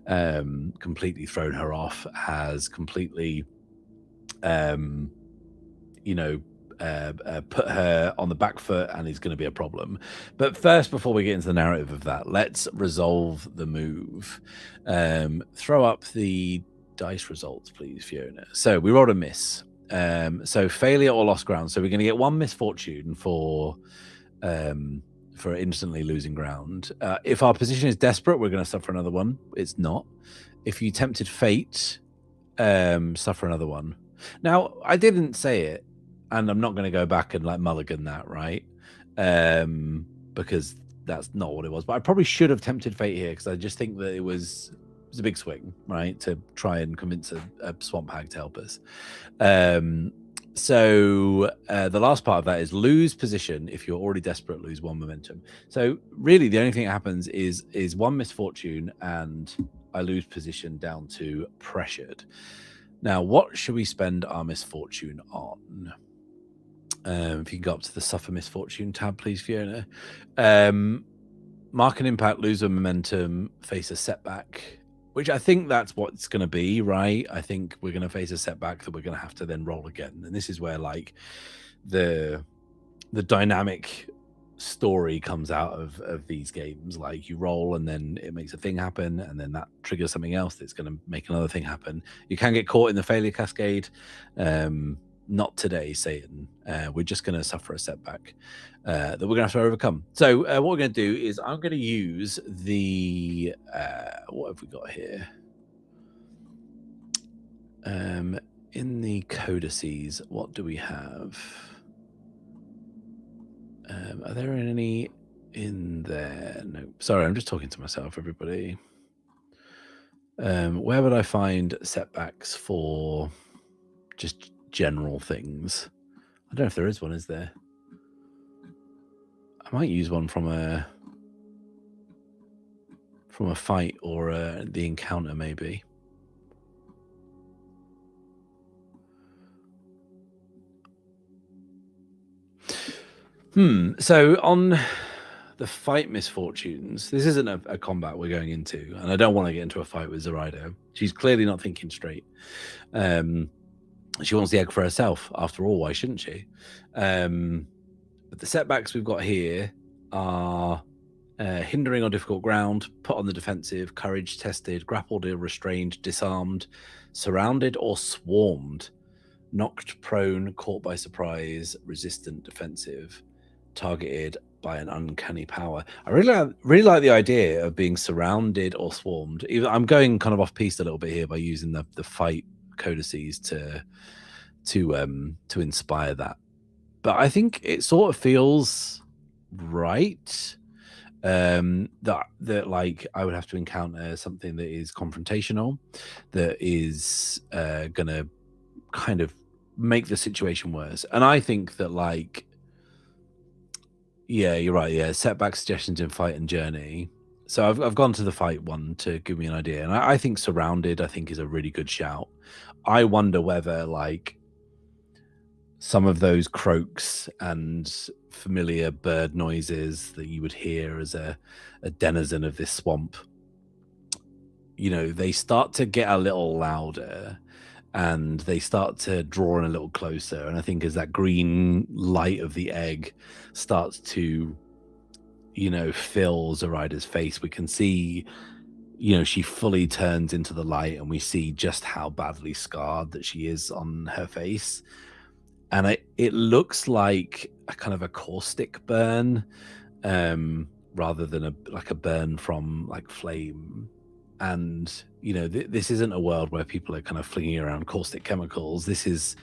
completely thrown her off, has completely put her on the back foot, and is going to be a problem. But first, before we get into the narrative of that, let's resolve the move. Throw up the dice results, please, Fiona. So we rolled a miss. So failure or lost ground. So we're going to get 1 misfortune for instantly losing ground. If our position is desperate, we're going to suffer another 1. It's not. If you tempted fate, suffer another 1. Now, I didn't say it, and I'm not going to go back and like mulligan that, right? Because that's not what it was. But I probably should have tempted fate here, because I just think that it was a big swing, right? To try and convince a swamp hag to help us. So the last part of that is lose position. If you're already desperate, lose 1 momentum. So really the only thing that happens is 1 misfortune, and I lose position down to pressured. Now, what should we spend our misfortune on? If you can go up to the suffer misfortune tab, please, Fiona. Mark an impact, lose a momentum, face a setback, which I think that's what it's going to be, right? I think we're going to face a setback that we're going to have to then roll again. And this is where like the dynamic story comes out of these games. Like you roll and then it makes a thing happen, and then that triggers something else that's going to make another thing happen. You can get caught in the failure cascade. Not today, Satan. We're just going to suffer a setback that we're going to have to overcome. So what we're going to do is I'm going to use the what have we got here? In the codices, what do we have? Are there any in there? No. Sorry, I'm just talking to myself, everybody. Where would I find setbacks for just general things? I don't know if there is one, is there? I might use one from a fight or the encounter, maybe. So on the fight misfortunes, this isn't a combat we're going into, and I don't want to get into a fight with Zoraida. She's clearly not thinking straight. She wants the egg for herself, after all. Why shouldn't she? But the setbacks we've got here are hindering on difficult ground, put on the defensive, courage tested, grappled or restrained, disarmed, surrounded or swarmed, knocked prone, caught by surprise, resistant, defensive, targeted by an uncanny power. I really like the idea of being surrounded or swarmed. I'm going kind of off piste a little bit here by using the fight codices to inspire that. But I think it sort of feels right that like I would have to encounter something that is confrontational, that is gonna kind of make the situation worse. And I think that like, yeah, you're right. Yeah, setback suggestions in fight and journey. So I've gone to the fight one to give me an idea, and I think surrounded, I think, is a really good shout. I wonder whether like some of those croaks and familiar bird noises that you would hear as a denizen of this swamp they start to get a little louder and they start to draw in a little closer. And I think as that green light of the egg starts to, fill Zoraida's face, we can see, she fully turns into the light and we see just how badly scarred that she is on her face. And it looks like a kind of a caustic burn, rather than a burn from like flame. And this isn't a world where people are kind of flinging around caustic chemicals. This is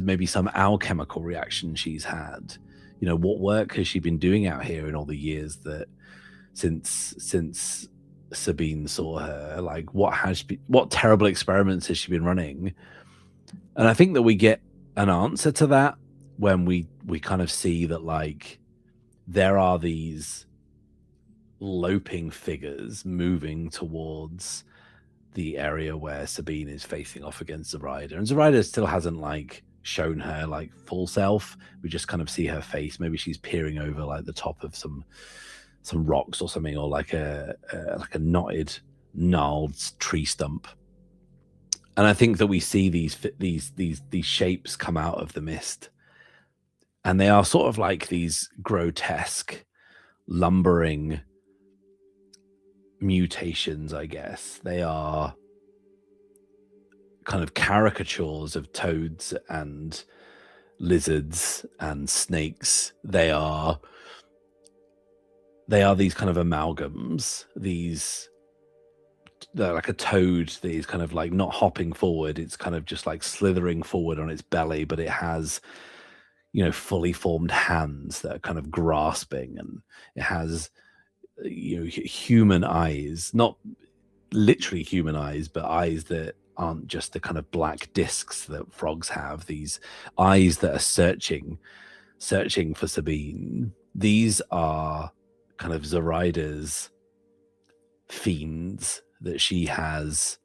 maybe some alchemical reaction she's had. What work has she been doing out here in all the years that since Sabine saw her? Like, what terrible experiments has she been running? And I think that we get an answer to that when we kind of see that, like, there are these loping figures moving towards the area where Sabine is facing off against Zoraida. And Zoraida still hasn't, like, shown her, like, full self. We just kind of see her face. Maybe she's peering over, like, the top of some rocks or something, or like a knotted, gnarled tree stump. And I think that we see these shapes come out of the mist, and they are sort of like these grotesque, lumbering mutations, I guess. They are kind of caricatures of toads and lizards and snakes. They are these kind of amalgams. They're like a toad that is kind of like not hopping forward. It's kind of just like slithering forward on its belly, but it has, fully formed hands that are kind of grasping, and it has, human eyes, not literally human eyes, but eyes that aren't just the kind of black discs that frogs have. These eyes that are searching for Sabine. These are kind of Zoraida's fiends that she has,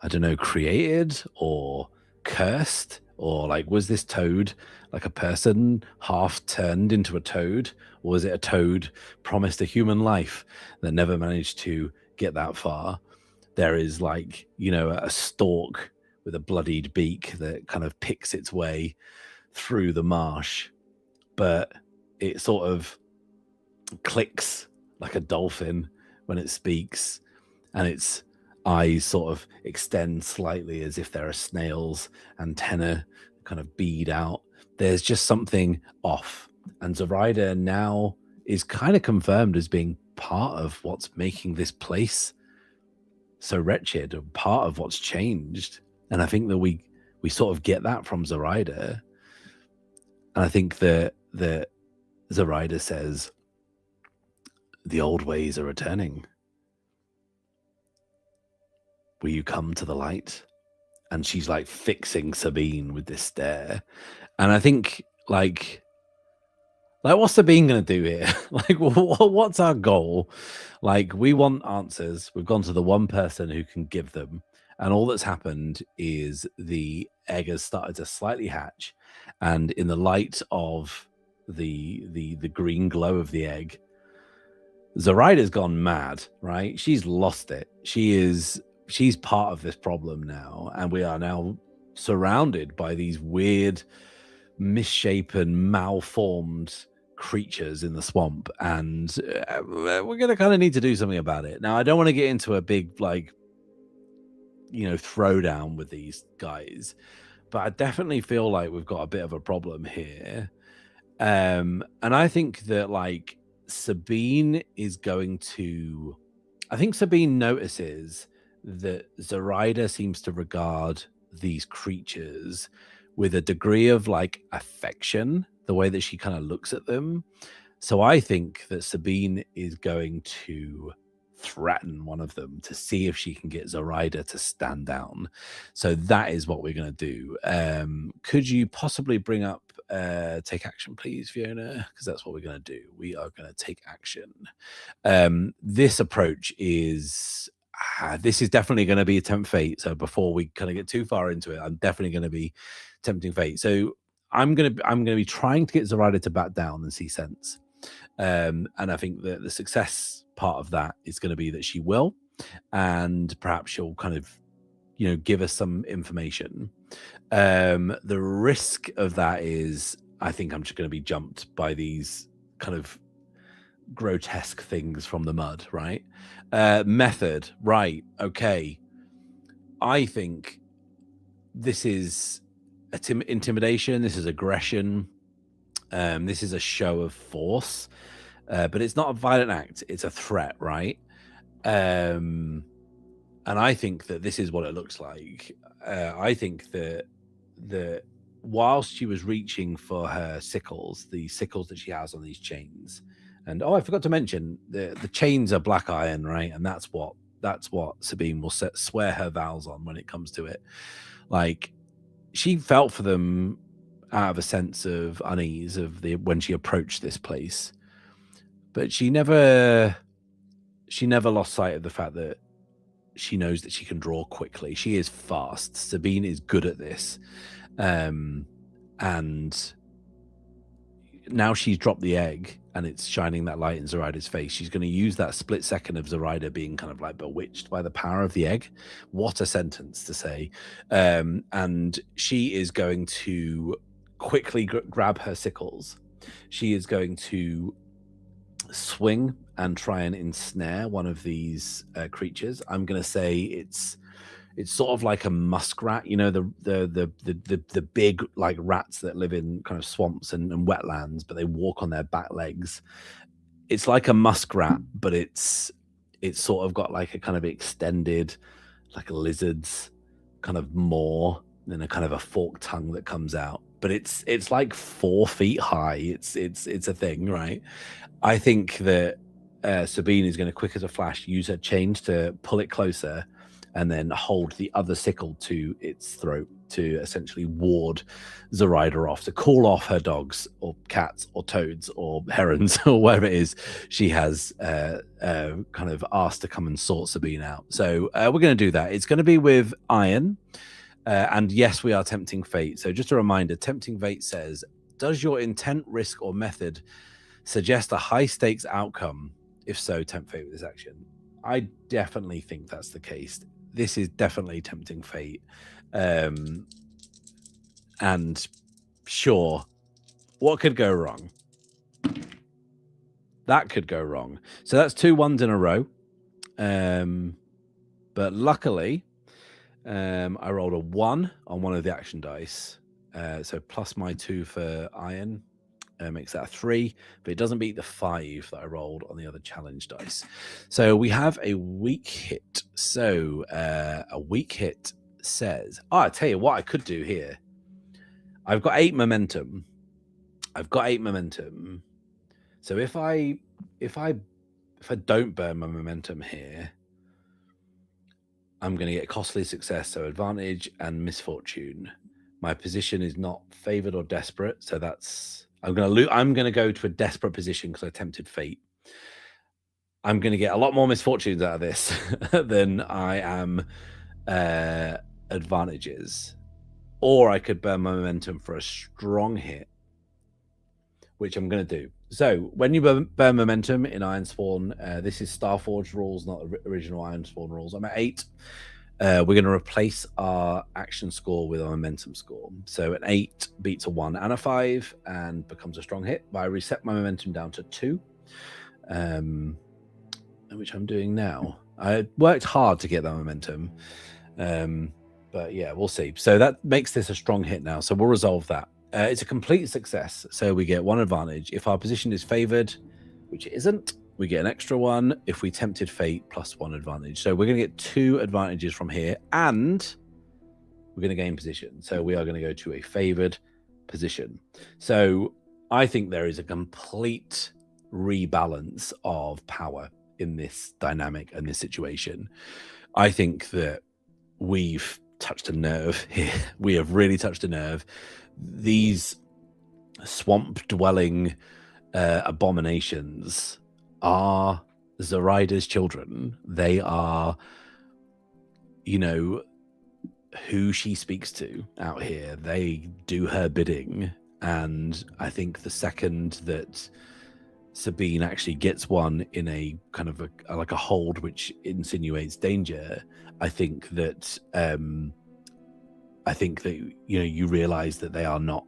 I don't know, created or cursed, or like, was this toad like a person half turned into a toad, or was it a toad promised a human life that never managed to get that far? There is, like, a stalk with a bloodied beak that kind of picks its way through the marsh, but it sort of clicks like a dolphin when it speaks, and its eyes sort of extend slightly as if they're a snail's antenna kind of bead out. There's just something off, and Zoraida now is kind of confirmed as being part of what's making this place so wretched, or part of what's changed. And I think that we sort of get that from Zoraida. And I think that Zoraida says, the old ways are returning. Will you come to the light? And she's like fixing Sabine with this stare. And I think, like what's Sabine going to do here? Like, what's our goal? Like, we want answers. We've gone to the one person who can give them. And all that's happened is the egg has started to slightly hatch. And in the light of the green glow of the egg, Zoraida's gone mad, right? She's lost it. She's part of this problem now. And we are now surrounded by these weird, misshapen, malformed creatures in the swamp, and we're gonna kind of need to do something about it. Now, I don't want to get into a big, like, throwdown with these guys, but I definitely feel like we've got a bit of a problem here. And I think that, like, Sabine notices that Zoraida seems to regard these creatures with a degree of, like, affection, the way that she kind of looks at them. So I think that Sabine is going to threaten one of them to see if she can get Zoraida to stand down. So that is what we're going to do. Could you possibly bring up take action, please, Fiona? Because that's what we're going to do. We are going to take action. This approach is this is definitely going to be a tempt fate. So before we kind of get too far into it, I'm definitely going to be tempting fate. So I'm going to be trying to get Zoraida to back down and see sense. And I think that the success part of that is going to be that she will. and perhaps she'll kind of, give us some information. The risk of that is, I think I'm just going to be jumped by these kind of grotesque things from the mud, right? Method, right? Okay. I think this is intimidation. This is aggression. This is a show of force, but it's not a violent act. It's a threat, right? And I think that this is what it looks like. I think that whilst she was reaching for her sickles, the sickles that she has on these chains, and I forgot to mention the chains are black iron, right? And that's what Sabine will swear her vows on when it comes to it. Like, she felt for them out of a sense of unease when she approached this place, but she never lost sight of the fact that she knows that she can draw quickly. She is fast. Sabine is good at this. And now she's dropped the egg and it's shining that light in Zoraida's face. She's going to use that split second of Zoraida being kind of like bewitched by the power of the egg. What a sentence to say. And she is going to quickly grab her sickles. She is going to swing and try and ensnare one of these creatures. I'm going to say it's sort of like a muskrat, the big like rats that live in kind of swamps and wetlands, but they walk on their back legs. It's like a muskrat, but it's sort of got like a kind of extended, like a lizard's kind of maw and a kind of a forked tongue that comes out. But it's like 4 feet high. It's a thing, right? I think that Sabine is going to, quick as a flash, use her chains to pull it closer and then hold the other sickle to its throat to essentially ward Zoraida off, to call off her dogs or cats or toads or herons or whatever it is she has kind of asked to come and sort Sabine out. So we're going to do that. It's going to be with iron. And yes, we are tempting fate. So just a reminder, tempting fate says, does your intent, risk, or method suggest a high stakes outcome? If so, tempt fate with this action. I definitely think that's the case. This is definitely tempting fate. And sure, what could go wrong? That could go wrong. So that's 2 1s in a row. But luckily, I rolled a 1 on one of the action dice. So plus my 2 for iron. Makes that a 3, but it doesn't beat the 5 that I rolled on the other challenge dice. So we have a weak hit. So a weak hit says, I tell you what I could do here. I've got 8 momentum. So if I don't burn my momentum here, I'm going to get costly success, so advantage and misfortune. My position is not favored or desperate, so that's I'm going to go to a desperate position because I tempted fate. I'm going to get a lot more misfortunes out of this than I am advantages. Or I could burn my momentum for a strong hit, which I'm going to do. So when you burn momentum in Ironsworn, this is Starforged rules, not original Ironsworn rules. I'm at 8. We're going to replace our action score with our momentum score. So an 8 beats a 1 and a 5 and becomes a strong hit. But I reset my momentum down to 2, which I'm doing now. I worked hard to get that momentum. But yeah, we'll see. So that makes this a strong hit now. So we'll resolve that. It's a complete success. So we get 1 advantage. If our position is favored, which it isn't, we get an extra 1. If we tempted fate, plus 1 advantage. So we're going to get 2 advantages from here, and we're going to gain position. So we are going to go to a favored position. So I think there is a complete rebalance of power in this dynamic and this situation. I think that we've touched a nerve here. We have really touched a nerve. These swamp-dwelling abominations are Zoraida's children. They are, who she speaks to out here. They do her bidding. And I think the second that Sabine actually gets one in a kind of like a hold which insinuates danger, I think that you realize that they are not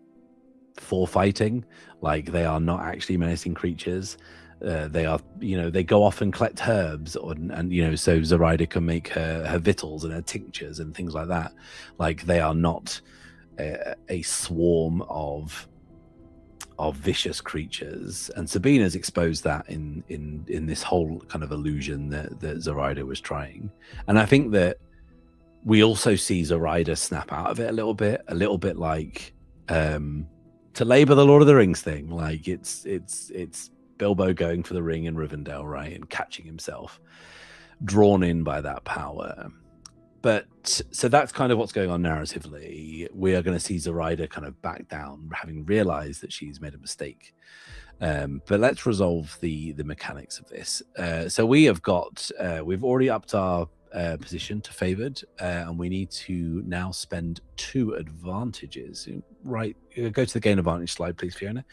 for fighting, like they are not actually menacing creatures. They are, they go off and collect herbs, and so Zoraida can make her victuals and her tinctures and things like that. Like they are not a swarm of vicious creatures, and Sabine has exposed that in this whole kind of illusion that Zoraida was trying. And I think that we also see Zoraida snap out of it a little bit like to labor the Lord of the Rings thing. Like it's Bilbo going for the ring in Rivendell, right, and catching himself drawn in by that power. But so that's kind of what's going on narratively. We are going to see Zoraida kind of back down, having realized that she's made a mistake. But let's resolve the mechanics of this. So we have got, we've already upped our position to favored, and we need to now spend 2 advantages. Right, go to the gain advantage slide, please, Fiona.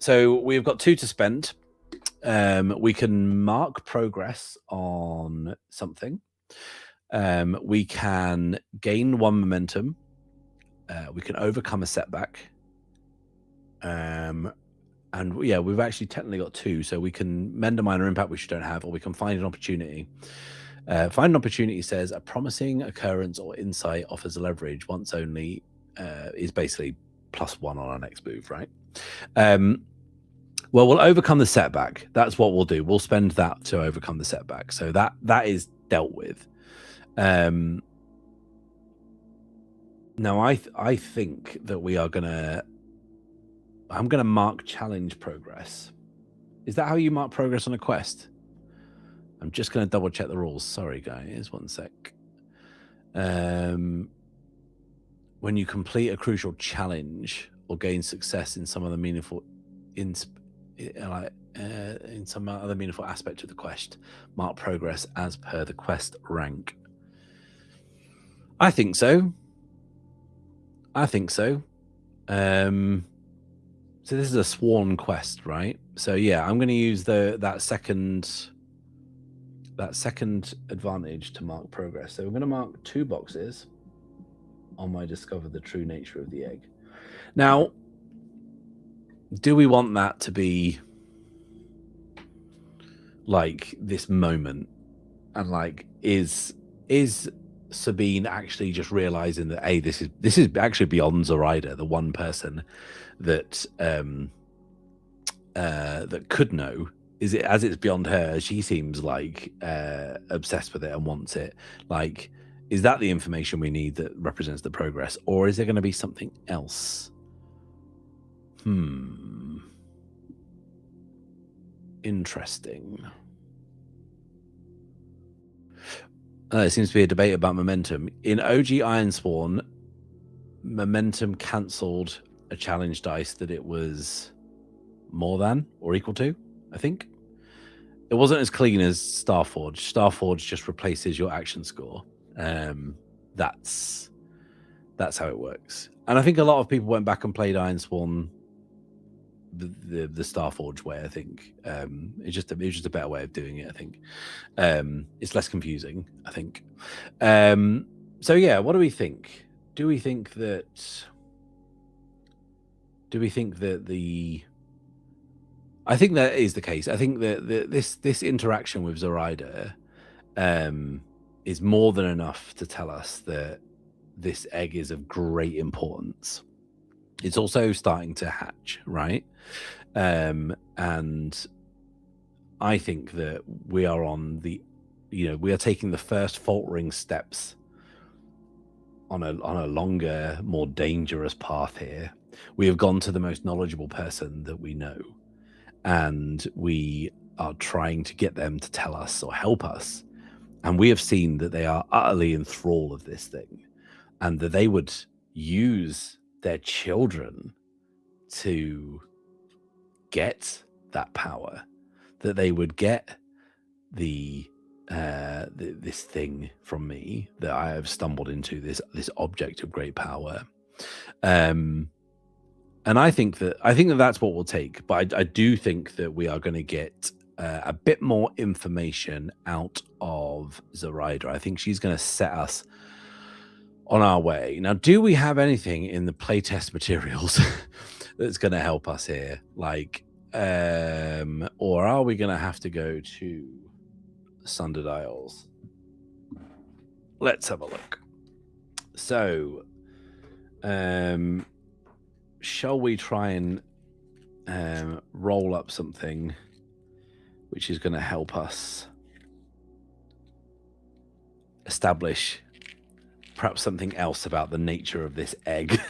So we've got 2 to spend. We can mark progress on something. We can gain 1 momentum. We can overcome a setback. And yeah, we've actually technically got 2, so we can mend a minor impact which we don't have, or we can find an opportunity. Find an opportunity says a promising occurrence or insight offers a leverage once only, is basically +1 on our next move, right? Well, we'll overcome the setback. That's what we'll do. We'll spend that to overcome the setback. So that is dealt with. Now, I think that we are I'm gonna mark challenge progress. Is that how you mark progress on a quest? I'm just gonna double check the rules. Sorry, guys, 1 sec. When you complete a crucial challenge or gain success in some other meaningful in some other meaningful aspect of the quest, mark progress as per the quest rank. I think so. So this is a sworn quest, right? So yeah, I'm going to use that second advantage to mark progress. So we're going to mark 2 boxes on my discover the true nature of the egg. Now, do we want that to be like this moment? And like, is Sabine actually just realizing that this is actually beyond Zoraida, the one person that that could know? Is it, as it's beyond her, she seems like obsessed with it and wants it? Like, is that the information we need that represents the progress, or is there going to be something else? Interesting. There seems to be a debate about momentum. In OG Ironsworn, momentum cancelled a challenge dice that it was more than or equal to, I think. It wasn't as clean as Starforge. Starforge just replaces your action score. That's how it works. And I think a lot of people went back and played Ironsworn the Starforge way. I think it's just a better way of doing it. I think it's less confusing, I think. So yeah, what do we think? Do we think that the I think that is the case. I think that this interaction with Zoraida is more than enough to tell us that this egg is of great importance. It's also starting to hatch, right? And I think that we are on we are taking the first faltering steps on a longer, more dangerous path here. We have gone to the most knowledgeable person that we know, and we are trying to get them to tell us or help us. And we have seen that they are utterly enthralled of this thing, and that they would use their children to get that power, that they would get this thing from me that I have stumbled into, this object of great power. And I think that that's what we'll take. But I do think that we are going to get a bit more information out of Zoraida. I think she's going to set us on our way. Now, do we have anything in the playtest materials that's going to help us here? Like, or are we going to have to go to Sundered Isles? Let's have a look. So, shall we try and roll up something which is going to help us establish perhaps something else about the nature of this egg?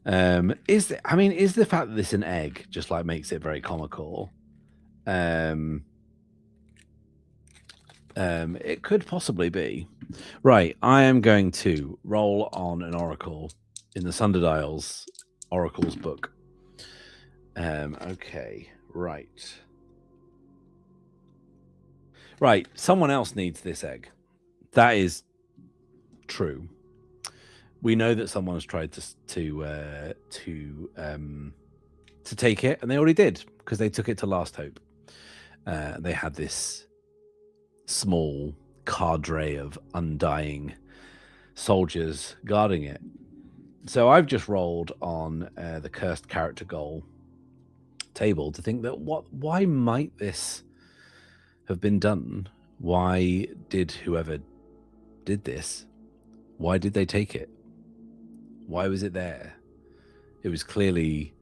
Is the fact that this is an egg just like makes it very comical? It could possibly be. Right, I am going to roll on an oracle in the Sundered Isles Oracle's book. Okay, right. Right, someone else needs this egg. That is true. We know that someone's tried to take it, and they already did because they took it to Last Hope. They had this small cadre of undying soldiers guarding it. So I've just rolled on the cursed character goal table to think that why might this have been done? Why did whoever did this, why did they take it? Why was it there? It was clearly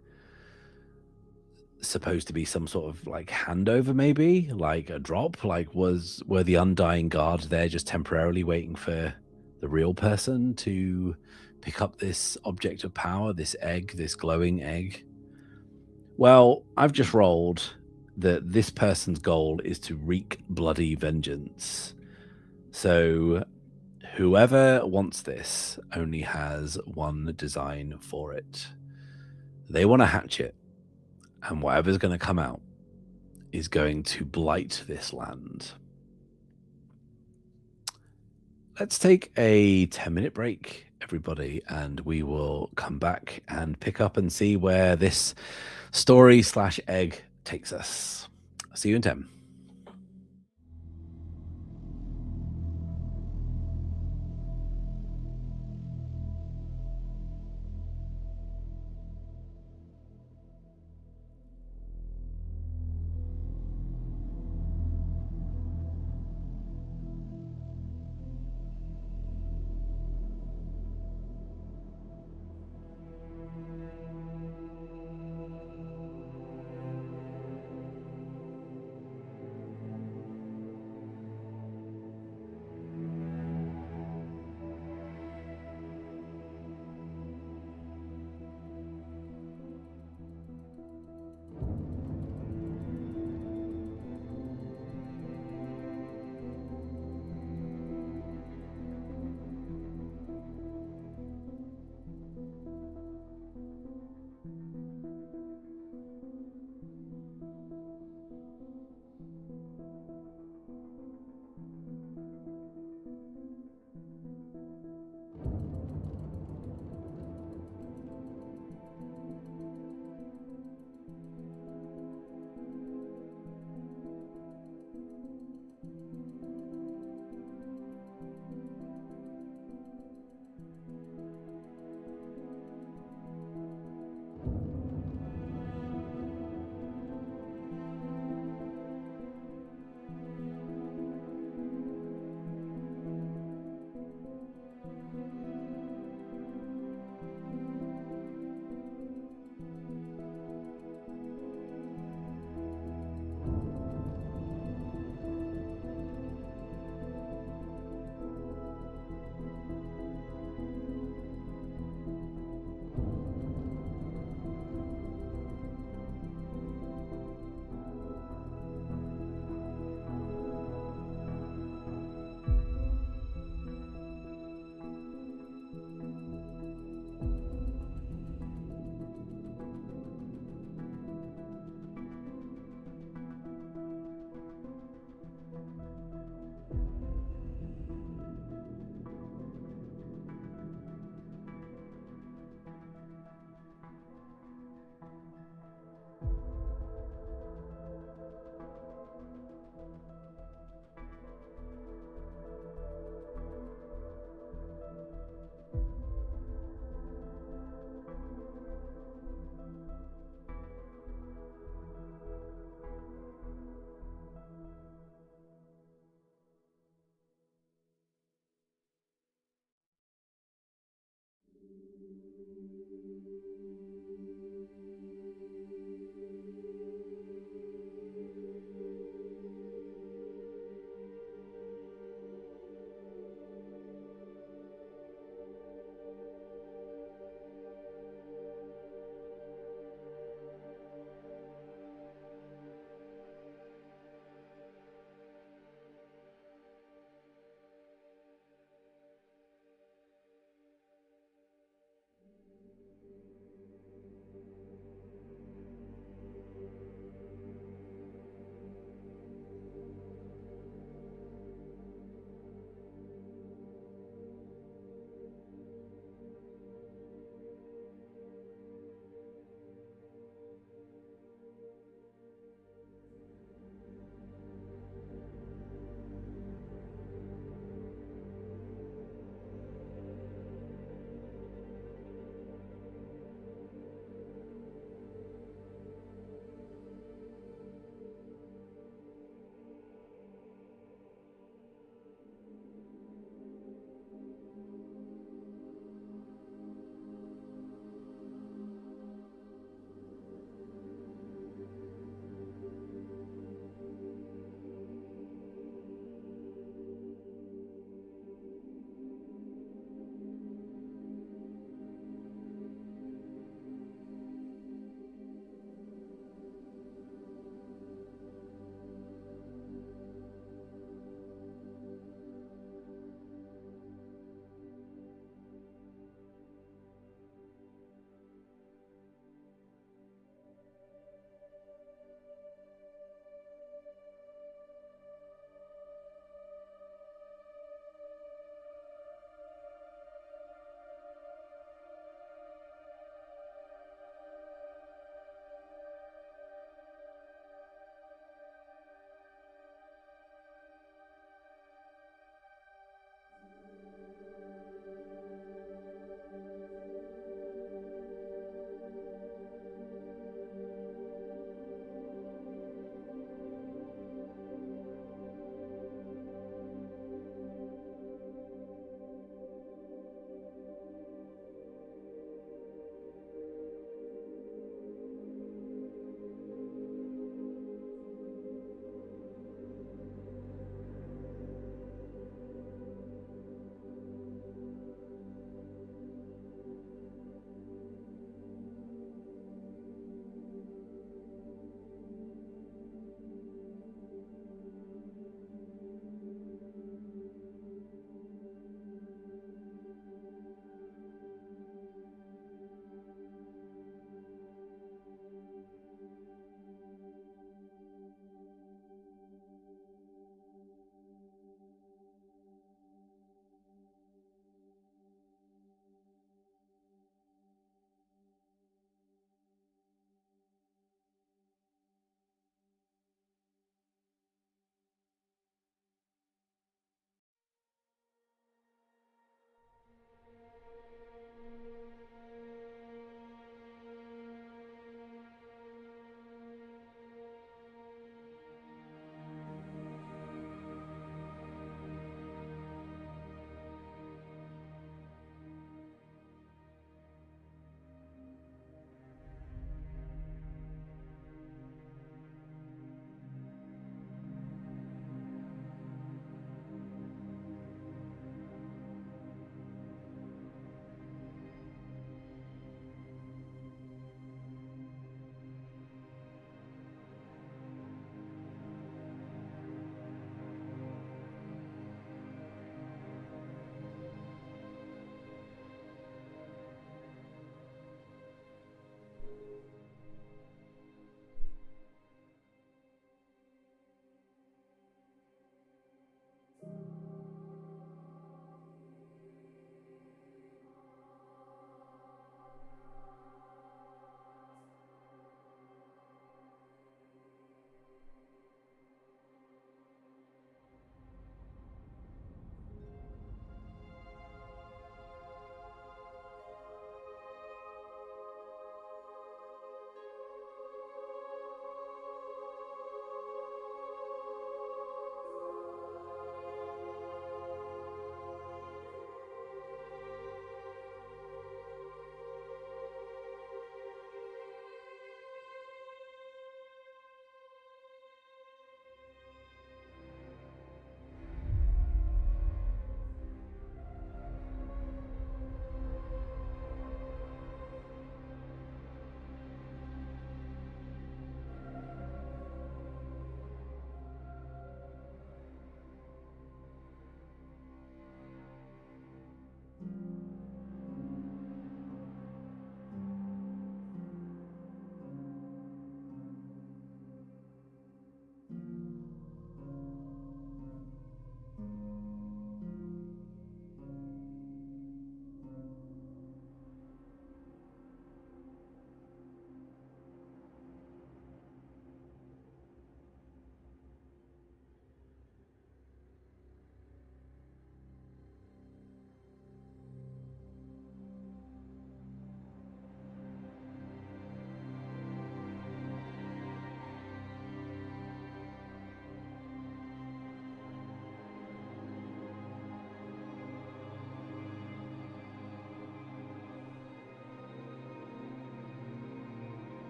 supposed to be some sort of like handover, maybe like a drop. Like were the undying guards there just temporarily waiting for the real person to pick up this object of power, this egg, this glowing egg? Well, I've just rolled that this person's goal is to wreak bloody vengeance. So whoever wants this only has one design for it. They want to hatch it, and whatever's going to come out is going to blight this land. Let's take a 10-minute break, everybody, and we will come back and pick up and see where this story/egg takes us. See you in 10.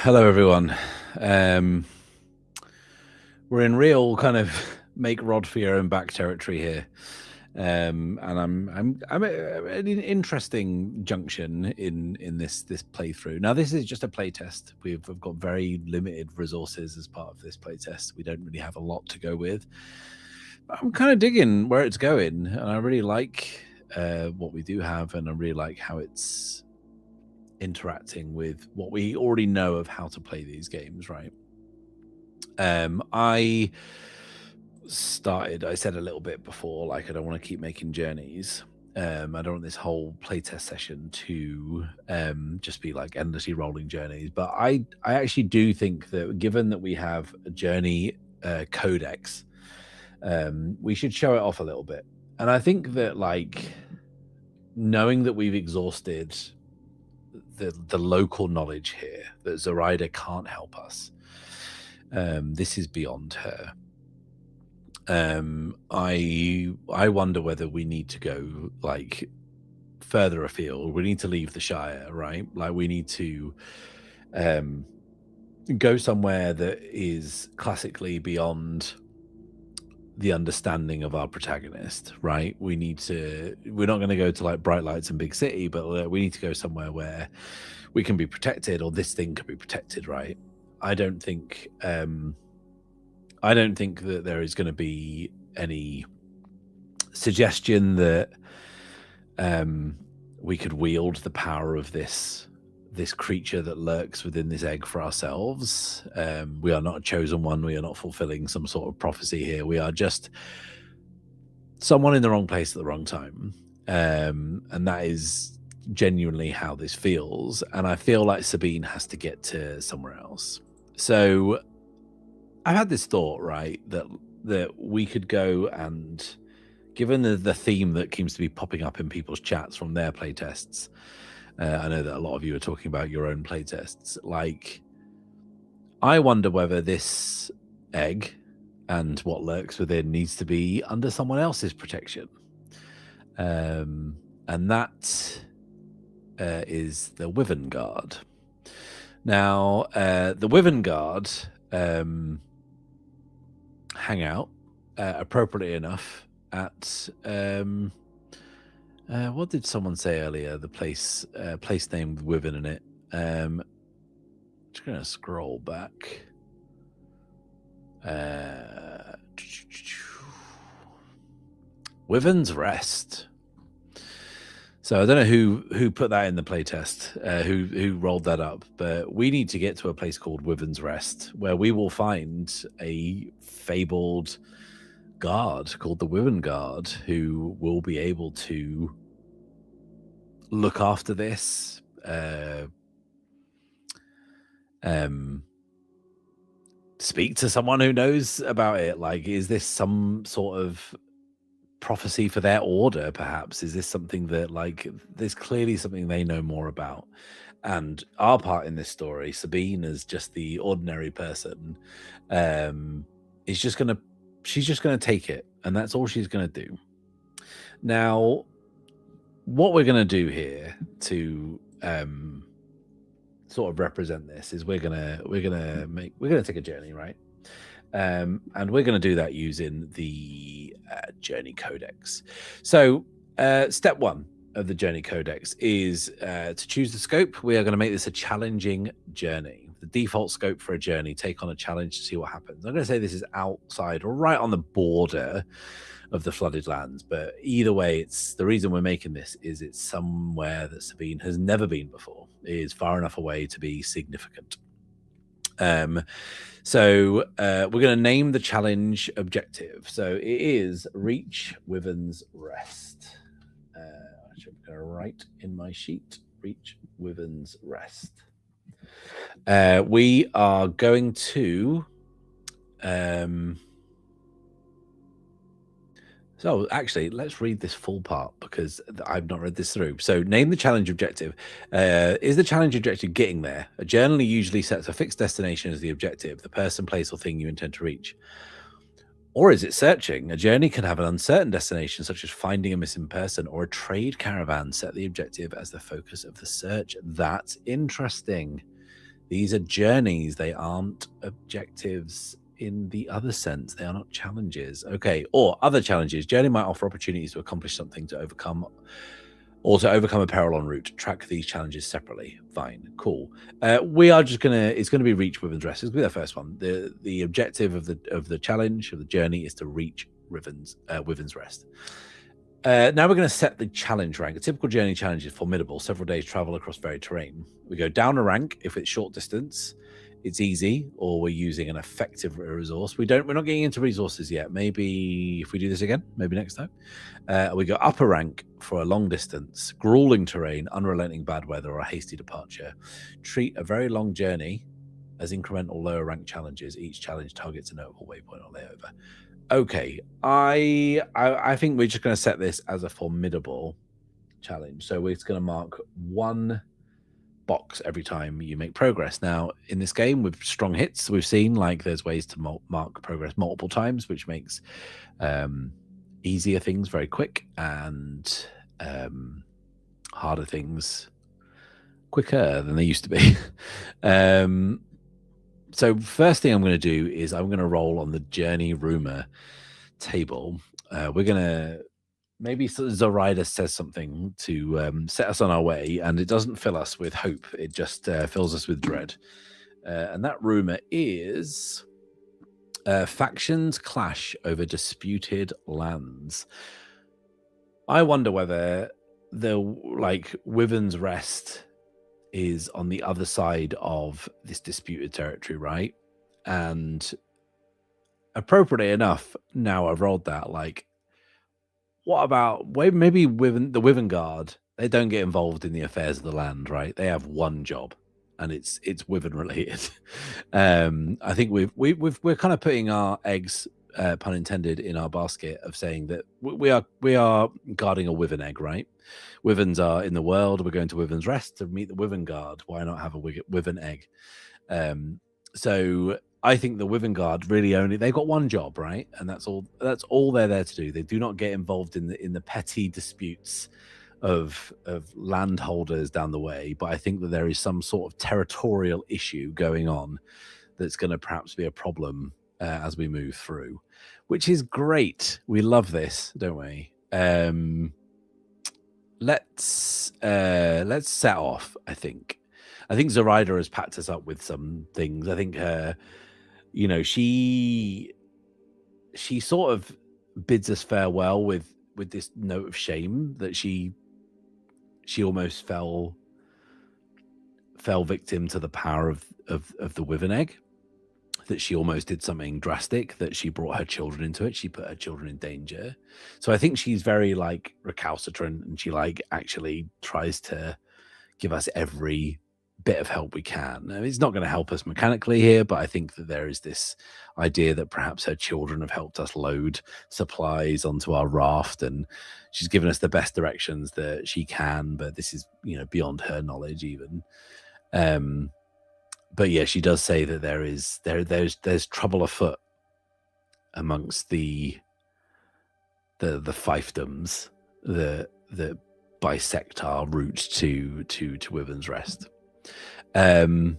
Hello, everyone. We're in real kind of make Rod for your own back territory here, and I'm at an interesting junction in this playthrough. Now, this is just a playtest. We've got very limited resources as part of this playtest. We don't really have a lot to go with. But I'm kind of digging where it's going, and I really like what we do have, and I really like how it's interacting with what we already know of how to play these games, right? I said a little bit before, like, I don't want to keep making journeys. I don't want this whole playtest session to just be like endlessly rolling journeys. But I actually do think that given that we have a journey codex, we should show it off a little bit. And I think that, like, knowing that we've exhausted the local knowledge here, that Zoraida can't help us. This is beyond her. I wonder whether we need to go, like, further afield. We need to leave the Shire, right? Like, we need to go somewhere that is classically beyond the understanding of our protagonist, right? We're not going to go to like bright lights and big city, but we need to go somewhere where we can be protected, or this thing can be protected, right? I don't think that there is going to be any suggestion that we could wield the power of this creature that lurks within this egg for ourselves. We are not a chosen one. We are not fulfilling some sort of prophecy here. We are just someone in the wrong place at the wrong time. And that is genuinely how this feels. And I feel like Sabine has to get to somewhere else. So I've had this thought, right, that we could go and, given the theme that seems to be popping up in people's chats from their playtests, I know that a lot of you are talking about your own playtests. Like, I wonder whether this egg and what lurks within needs to be under someone else's protection. And that is the Wyvern Guard. Now, the Wyvern Guard hang out, appropriately enough, at... what did someone say earlier? The place name with Wyvern in it. Just gonna scroll back. Wyvern's Rest. So I don't know who put that in the playtest, who rolled that up, but we need to get to a place called Wyvern's Rest, where we will find a fabled guard called the Wyvern Guard, who will be able to look after this, speak to someone who knows about it. Like, is this some sort of prophecy for their order, perhaps? Is this something that, like, there's clearly something they know more about? And our part in this story, Sabine, as just the ordinary person, she's just gonna take it, and that's all she's gonna do. Now, what we're gonna do here to sort of represent this is we're gonna take a journey, right? And we're gonna do that using the Journey Codex. So step one of the Journey Codex is to choose the scope. We are going to make this a challenging journey. The default scope for a journey: take on a challenge to see what happens. I'm going to say this is outside or right on the border of the flooded lands, but either way, it's the reason we're making this is it's somewhere that Sabine has never been before. It is far enough away to be significant. So we're going to name the challenge objective. So it is reach Wyvern's Rest. I'm going to write in my sheet, reach Wyvern's Rest. We are going to so actually, let's read this full part because I've not read this through. So name the challenge objective. Is the challenge objective getting there? A journey usually sets a fixed destination as the objective, the person, place, or thing you intend to reach. Or is it searching? A journey can have an uncertain destination, such as finding a missing person, or a trade caravan set the objective as the focus of the search. That's interesting. These are journeys. They aren't objectives in the other sense. They are not challenges. Okay, or other challenges. Journey might offer opportunities to accomplish something, to overcome a peril en route. Track these challenges separately. Fine, cool. We are just it's gonna be reach Wyvern's Rest. It's gonna be the first one. The objective of the challenge, of the journey, is to reach Wyvern's Rest. Now we're going to set the challenge rank. A typical journey challenge is formidable. Several days travel across varied terrain. We go down a rank if it's short distance, it's easy, or we're using an effective resource. We're not getting into resources yet. Maybe if we do this again, maybe next time. We go up a rank for a long distance, grueling terrain, unrelenting bad weather, or a hasty departure. Treat a very long journey as incremental lower rank challenges. Each challenge targets a notable waypoint or layover. Okay, I think we're just going to set this as a formidable challenge. So we're going to mark one box every time you make progress. Now, in this game with strong hits, we've seen like there's ways to mark progress multiple times, which makes easier things very quick and harder things quicker than they used to be. So first thing I'm going to do is I'm going to roll on the journey rumor table. We're going to maybe Zoraida says something to set us on our way, and it doesn't fill us with hope. It just fills us with dread. And that rumor is factions clash over disputed lands. I wonder whether Wyvern's Rest is on the other side of this disputed territory, right? And appropriately enough, now I've rolled that, like, what about maybe the Wyvern Guard? They don't get involved in the affairs of the land, right? They have one job, and it's Wyvern related. I think we're kind of putting our eggs, pun intended, in our basket of saying that we are guarding a Wyvern egg, right? Wyverns are in the world. We're going to Wyvern's Rest to meet the Wyvern Guard. Why not have a Wyvern egg? So I think the Wyvern Guard really they've got one job, right? And that's all they're there to do. They do not get involved in the petty disputes of landholders down the way. But I think that there is some sort of territorial issue going on that's going to perhaps be a problem as we move through, which is great. We love this, don't we? Let's set off. I think Zoraida has packed us up with some things. I think she sort of bids us farewell with this note of shame that she almost fell victim to the power of the Wyvern egg, that she almost did something drastic, that she brought her children into it. She put her children in danger. So I think she's very recalcitrant, and she actually tries to give us every bit of help we can. Now, it's not going to help us mechanically here, but I think that there is this idea that perhaps her children have helped us load supplies onto our raft, and she's given us the best directions that she can, but this is beyond her knowledge even. But yeah, she does say that there's trouble afoot amongst the fiefdoms that bisect our route to Wyvern's Rest. And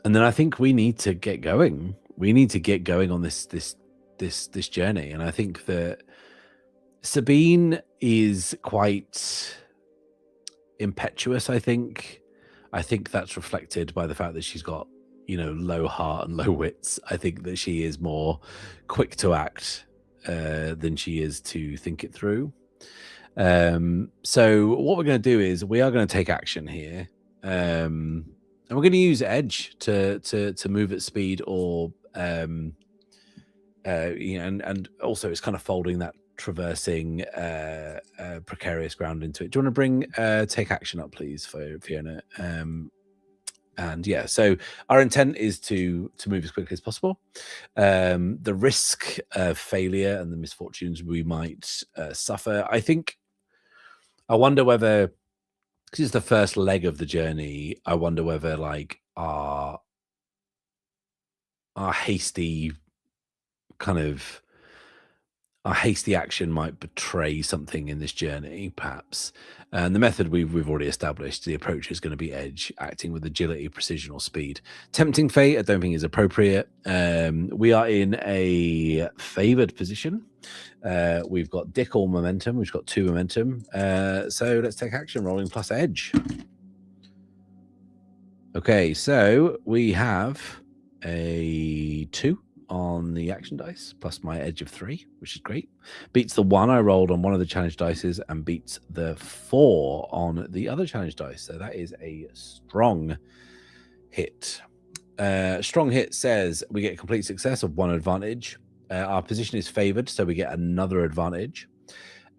then I think we need to get going. We need to get going on this journey. And I think that Sabine is quite impetuous. I think that's reflected by the fact that she's got low heart and low wits. I think that she is more quick to act than she is to think it through. So what we're going to do is we are going to take action here. And we're going to use edge to move at speed, or and also it's kind of folding that traversing precarious ground into it. Do you want to bring take action up, please, for Fiona? And yeah, so our intent is to move as quickly as possible. The risk of failure and the misfortunes we might suffer, I wonder whether, because it's the first leg of the journey, I wonder whether our hasty kind of our hasty action might betray something in this journey, perhaps. And the method we've already established, the approach is going to be edge, acting with agility, precision, or speed. Tempting fate, I don't think is appropriate. We are in a favored position. We've got Dick all momentum. We've got 2 momentum. So let's take action, rolling plus edge. Okay, so we have a 2 on the action dice, plus my edge of 3, which is great. Beats the 1 I rolled on one of the challenge dices and beats the 4 on the other challenge dice. So that is a strong hit. Strong hit says we get complete success of 1 advantage. Our position is favored, so we get another advantage.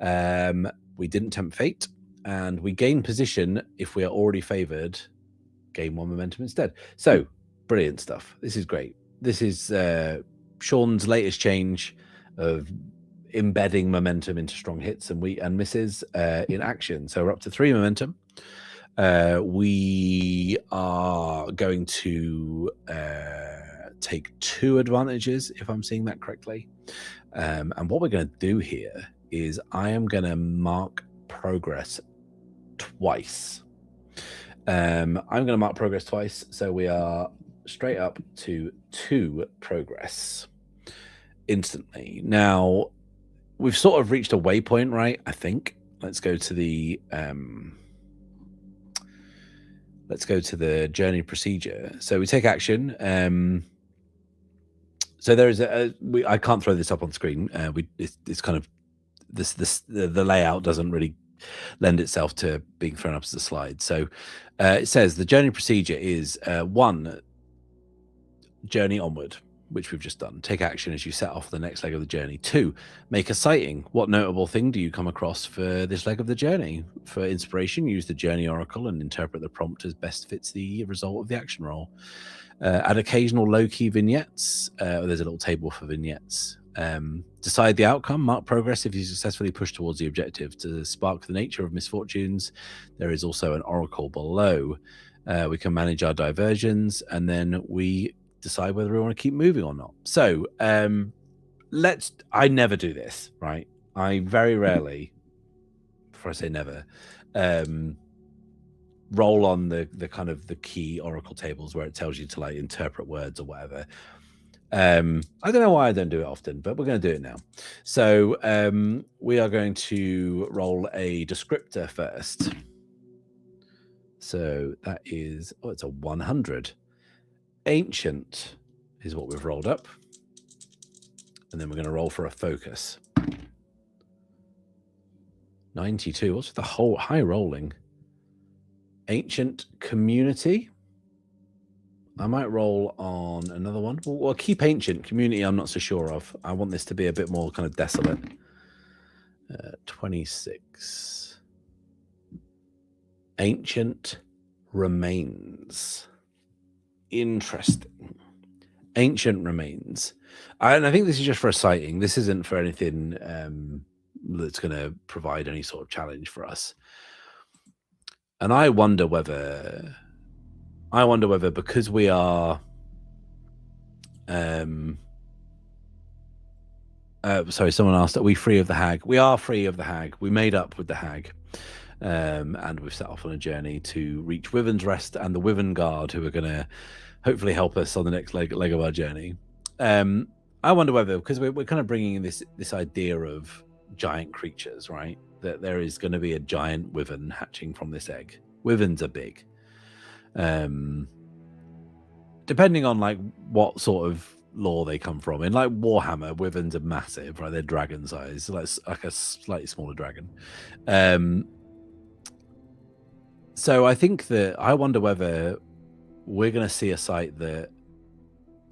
We didn't tempt fate, and we gain position if we are already favored, gain 1 momentum instead. So brilliant stuff. This is great. This is Shawn's latest change of embedding momentum into strong hits and misses in action. So we're up to 3 momentum. We are going to take 2 advantages, if I'm seeing that correctly. And what we're going to do here is I am going to mark progress twice. I'm going to mark progress twice, so we are straight up to 2 progress instantly. Now, we've sort of reached a waypoint, right? I think. Let's go to the journey procedure. So we take action. So there is I can't throw this up on screen. It's kind of the layout doesn't really lend itself to being thrown up as a slide. So it says the journey procedure is 1, journey onward, which we've just done. Take action as you set off the next leg of the journey. 2, make a sighting. What notable thing do you come across for this leg of the journey? For inspiration, use the journey oracle and interpret the prompt as best fits the result of the action roll. Add occasional low-key vignettes. There's a little table for vignettes. Decide the outcome. Mark progress if you successfully push towards the objective. To spark the nature of misfortunes, there is also an oracle below. We can manage our diversions, and then we decide whether we want to keep moving or not. So I never do this, right? I very rarely, before I say never, roll on the kind of the key oracle tables where it tells you to like interpret words or whatever. I don't know why I don't do it often, but we're going to do it now. So we are going to roll a descriptor first. So that is, it's a 100. Ancient is what we've rolled up. And then we're going to roll for a focus. 92. What's the whole high rolling? Ancient community. I might roll on another one. Well, keep ancient. Community I'm not so sure of. I want this to be a bit more kind of desolate. 26. Ancient remains. Interesting. Ancient remains. And I think this is just for a sighting. This isn't for anything that's going to provide any sort of challenge for us. And I wonder whether because we are sorry, someone asked, are we free of the hag? We are free of the hag. We made up with the hag. And we've set off on a journey to reach Wyvern's Rest and the Wyvern Guard, who are going to hopefully help us on the next leg of our journey. I wonder whether, because we're kind of bringing in this idea of giant creatures, right? That there is going to be a giant wyvern hatching from this egg. Wyverns are big. Depending on like what sort of lore they come from. In like Warhammer, wyverns are massive, right? They're dragon size, like a slightly smaller dragon. So I think that I wonder whether we're going to see a sight that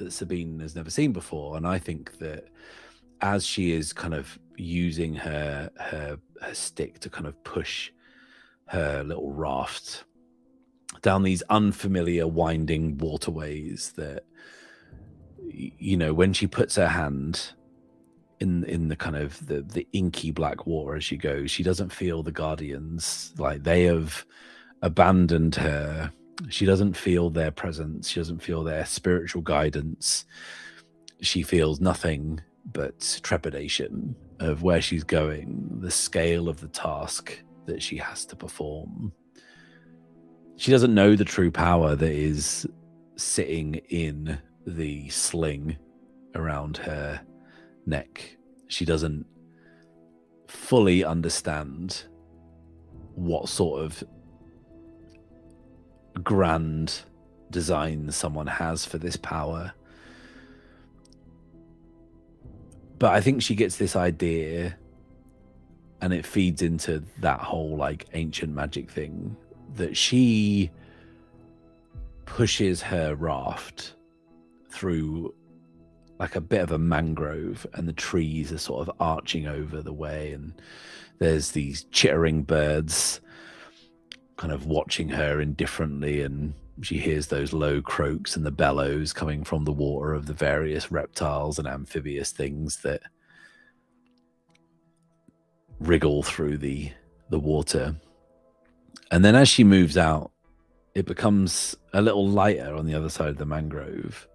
Sabine has never seen before, and I think that as she is kind of using her stick to kind of push her little raft down these unfamiliar winding waterways, that, you know, when she puts her hand in the kind of the inky black water as she goes, she doesn't feel the guardians, like they have abandoned her. She doesn't feel their presence. She doesn't feel their spiritual guidance. She feels nothing. but trepidation of where she's going, the scale of the task that she has to perform. She doesn't know the true power that is sitting in the sling around her neck. She doesn't fully understand what sort of grand design someone has for this power. But I think she gets this idea, and it feeds into that whole like ancient magic thing, that she pushes her raft through like a bit of a mangrove, and the trees are sort of arching over the way, and there's these chittering birds kind of watching her indifferently, and she hears those low croaks and the bellows coming from the water of the various reptiles and amphibious things that wriggle through the water. And then as she moves out, it becomes a little lighter on the other side of the mangrove,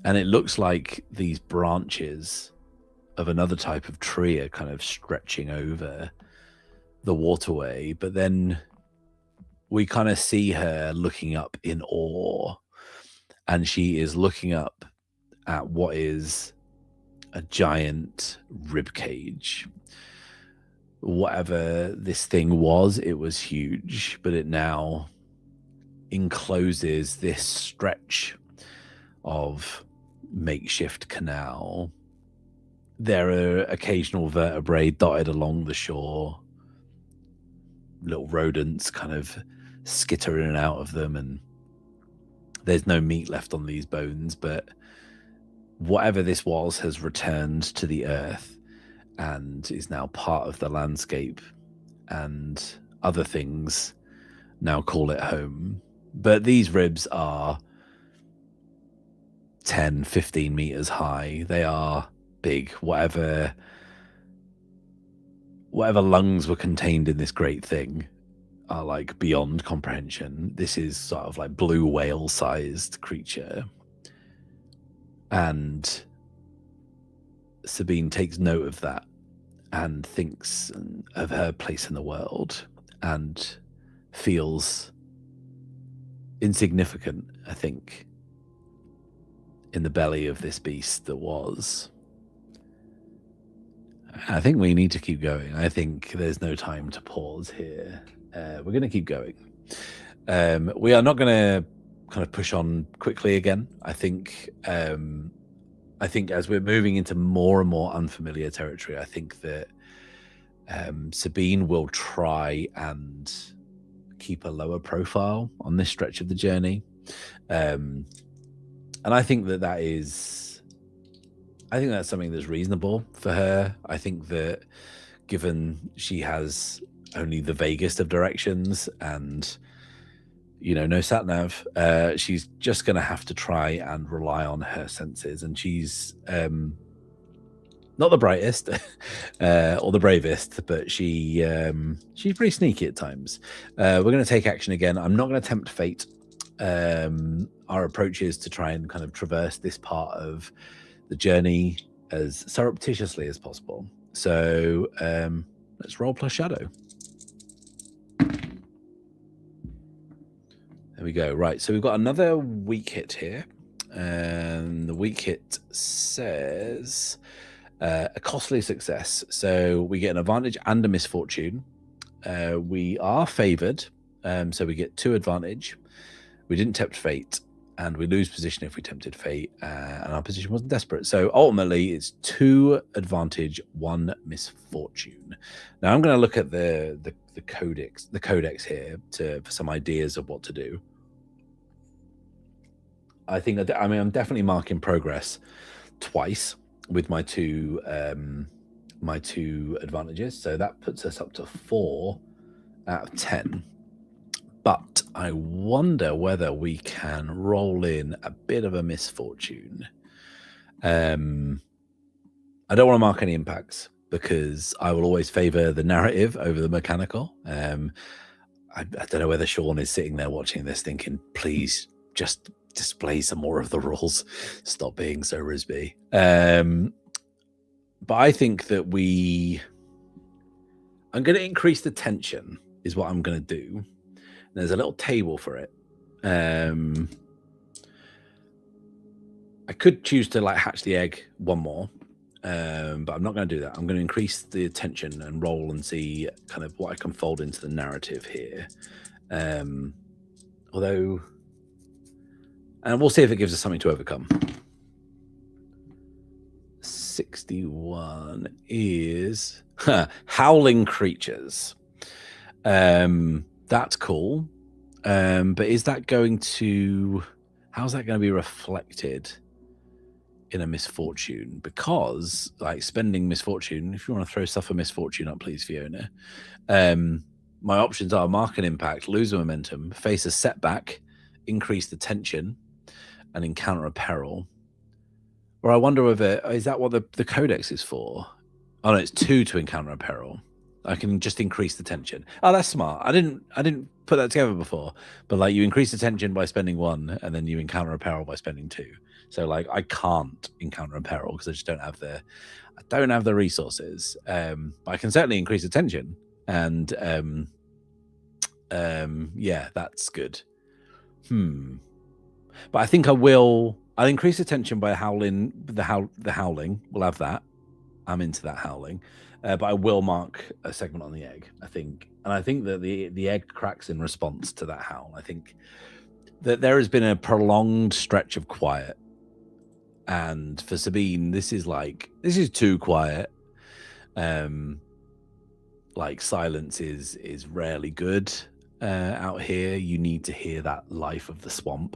and it looks like these branches of another type of tree are kind of stretching over the waterway. But then we kind of see her looking up in awe, and she is looking up at what is a giant rib cage. Whatever this thing was, it was huge, but it now encloses this stretch of makeshift canal. There are occasional vertebrae dotted along the shore, little rodents kind of skitter in and out of them, and there's no meat left on these bones, but whatever this was has returned to the earth and is now part of the landscape, and other things now call it home. But these ribs are 10, 15 meters high. They are big. Whatever lungs were contained in this great thing are like beyond comprehension. This is sort of like blue whale sized creature. And Sabine takes note of that and thinks of her place in the world and feels insignificant, I think, in the belly of this beast that was. I think we need to keep going. I think there's no time to pause here. We're going to keep going. We are not going to kind of push on quickly again. I think as we're moving into more and more unfamiliar territory, I think that Sabine will try and keep a lower profile on this stretch of the journey. And I think that's something that's reasonable for her. I think that given she has only the vaguest of directions and, you know, no sat nav, she's just going to have to try and rely on her senses. And she's not the brightest or the bravest, but she's pretty sneaky at times. We're going to take action again. I'm not going to tempt fate. Our approach is to try and kind of traverse this part of the journey as surreptitiously as possible. So let's roll plus shadow. There we go. Right, so we've got another weak hit here. And the weak hit says a costly success. So we get an advantage and a misfortune. We are favored, so we get 2 advantage. We didn't tempt fate, and we lose position if we tempted fate, and our position wasn't desperate. So ultimately, it's 2 advantage, 1 misfortune. Now I'm going to look at the codex here for some ideas of what to do. I think that I'm definitely marking progress twice with my 2 advantages. So that puts us up to 4 out of 10. But I wonder whether we can roll in a bit of a misfortune. I don't want to mark any impacts because I will always favor the narrative over the mechanical. I don't know whether Shawn is sitting there watching this thinking, please just display some more of the rules. Stop being so Risby. But I think that I'm going to increase the tension is what I'm going to do. There's a little table for it. I could choose to like hatch the egg one more, but I'm not going to do that. I'm going to increase the tension and roll and see kind of what I can fold into the narrative here. Although, and we'll see if it gives us something to overcome. 61 is howling creatures. That's cool. But is that going to, how's that going to be reflected in a misfortune? Because like spending misfortune, if you want to throw stuff for misfortune up, please, Fiona. My options are mark an impact, lose a momentum, face a setback, increase the tension, and encounter a peril. Or I wonder whether, is that what the codex is for? Oh no, it's 2 to encounter a peril. I can just increase the tension. Oh, that's smart. I didn't put that together before. But like you increase the tension by spending 1, and then you encounter a peril by spending 2. So like I can't encounter a peril because I just don't have the resources. But I can certainly increase the tension. And yeah, that's good. But I think I'll increase the tension by howling. The howling. We'll have that. I'm into that howling. But I will mark a segment on the egg, I think. And I think that the egg cracks in response to that howl. I think that there has been a prolonged stretch of quiet. And for Sabine, this is too quiet. Like silence is rarely good out here. You need to hear that life of the swamp.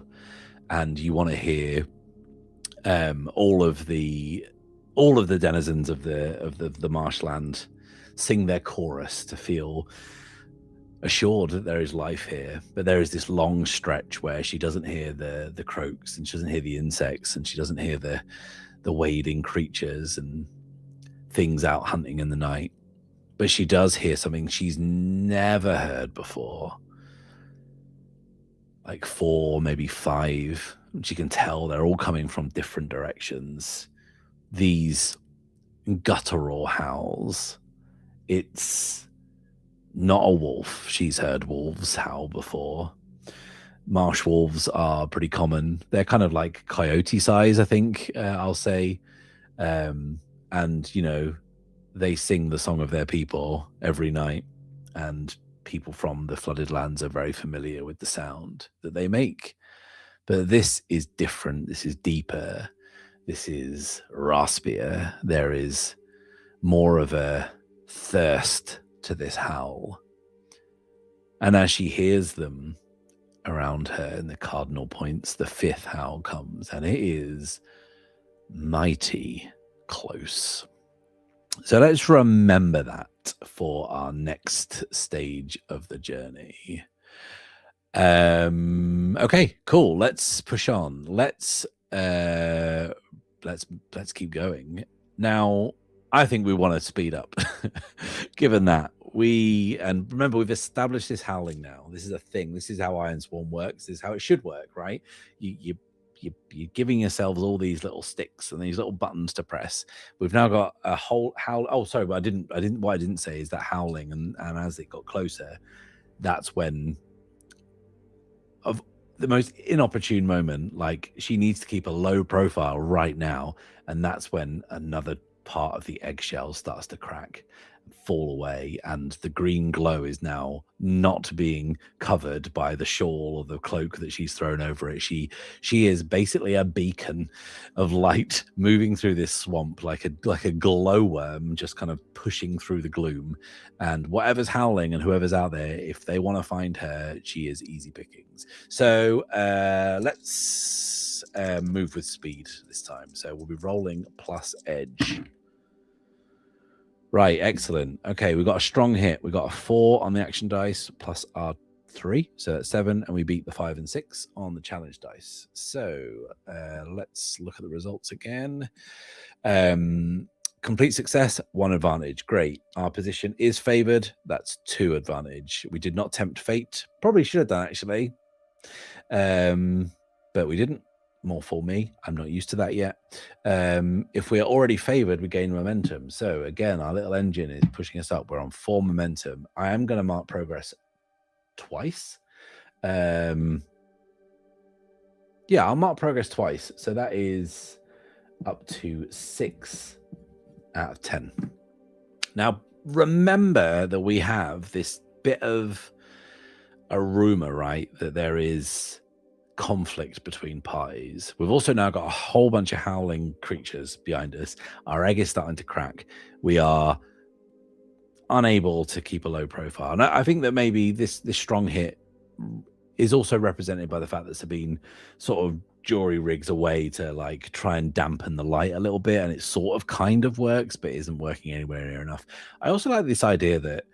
And you want to hear all of the denizens of the marshland sing their chorus to feel assured that there is life here. But there is this long stretch where she doesn't hear the croaks, and she doesn't hear the insects, and she doesn't hear the wading creatures and things out hunting in the night. But she does hear something she's never heard before. Like 4, maybe 5. She can tell they're all coming from different directions. These guttural howls. It's not a wolf. She's heard wolves howl before. Marsh wolves are pretty common. They're kind of like coyote size, I think, I'll say. And, you know, they sing the song of their people every night. And people from the flooded lands are very familiar with the sound that they make. But this is different. This is deeper. This is raspier. There is more of a thirst to this howl. And as she hears them around her in the cardinal points, the 5th howl comes, and it is mighty close. So let's remember that for our next stage of the journey. Okay, cool. Let's push on. Let's keep going. Now, I think we want to speed up. Given that and remember, we've established this howling now. This is a thing. This is how Ironsworn works. This is how it should work, right? You're giving yourselves all these little sticks and these little buttons to press. We've now got a whole howl. Oh, sorry, but what I didn't say is that howling, and as it got closer, that's when, of the most inopportune moment, like she needs to keep a low profile right now, and that's when another part of the eggshell starts to crack, fall away, and the green glow is now not being covered by the shawl or the cloak that she's thrown over it. She is basically a beacon of light moving through this swamp like a glowworm, just kind of pushing through the gloom. And whatever's howling and whoever's out there, if they want to find her, she is easy pickings. So let's move with speed this time. So we'll be rolling plus edge. Right, excellent. Okay, we got a strong hit. We got a 4 on the action dice plus our 3, so that's 7, and we beat the 5 and 6 on the challenge dice. So let's look at the results again. Complete success, 1 advantage. Great. Our position is favored. That's 2 advantage. We did not tempt fate. Probably should have done, actually, but we didn't. more for me. I'm not used to that yet. If we're already favored, we gain momentum. So again, our little engine is pushing us up. We're on 4 momentum. I am going to mark progress twice. Yeah, I'll mark progress twice. So that is up to 6 out of 10. Now, remember that we have this bit of a rumor, right? That there is conflict between parties. We've also now got a whole bunch of howling creatures behind us. Our egg is starting to crack. We are unable to keep a low profile. And I think that maybe this strong hit is also represented by the fact that Sabine sort of jury rigs away to like try and dampen the light a little bit, and it sort of kind of works, but isn't working anywhere near enough. I also like this idea that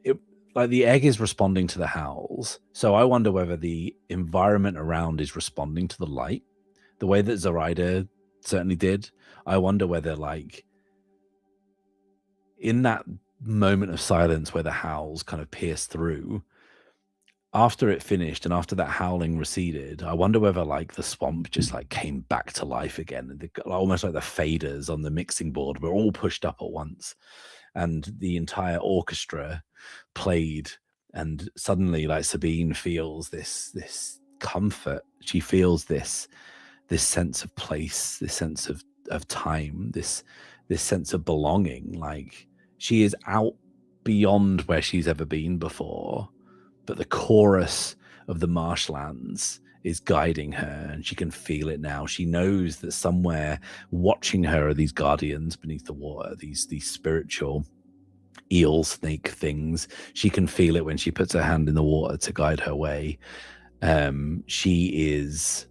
it, like, the egg is responding to the howls, so I wonder whether the environment around is responding to the light the way that Zoraida certainly did. I wonder whether, like, in that moment of silence where the howls kind of pierced through, after it finished and after that howling receded, I wonder whether, like, the swamp just like came back to life again. Almost like the faders on the mixing board were all pushed up at once, and the entire orchestra played. And suddenly, like, Sabine feels this comfort. She feels this sense of place, this sense of time, this sense of belonging. Like, she is out beyond where she's ever been before. But the chorus of the marshlands is guiding her, and she can feel it now. She knows that somewhere watching her are these guardians beneath the water, these spiritual eel snake things. She can feel it when she puts her hand in the water to guide her way. She is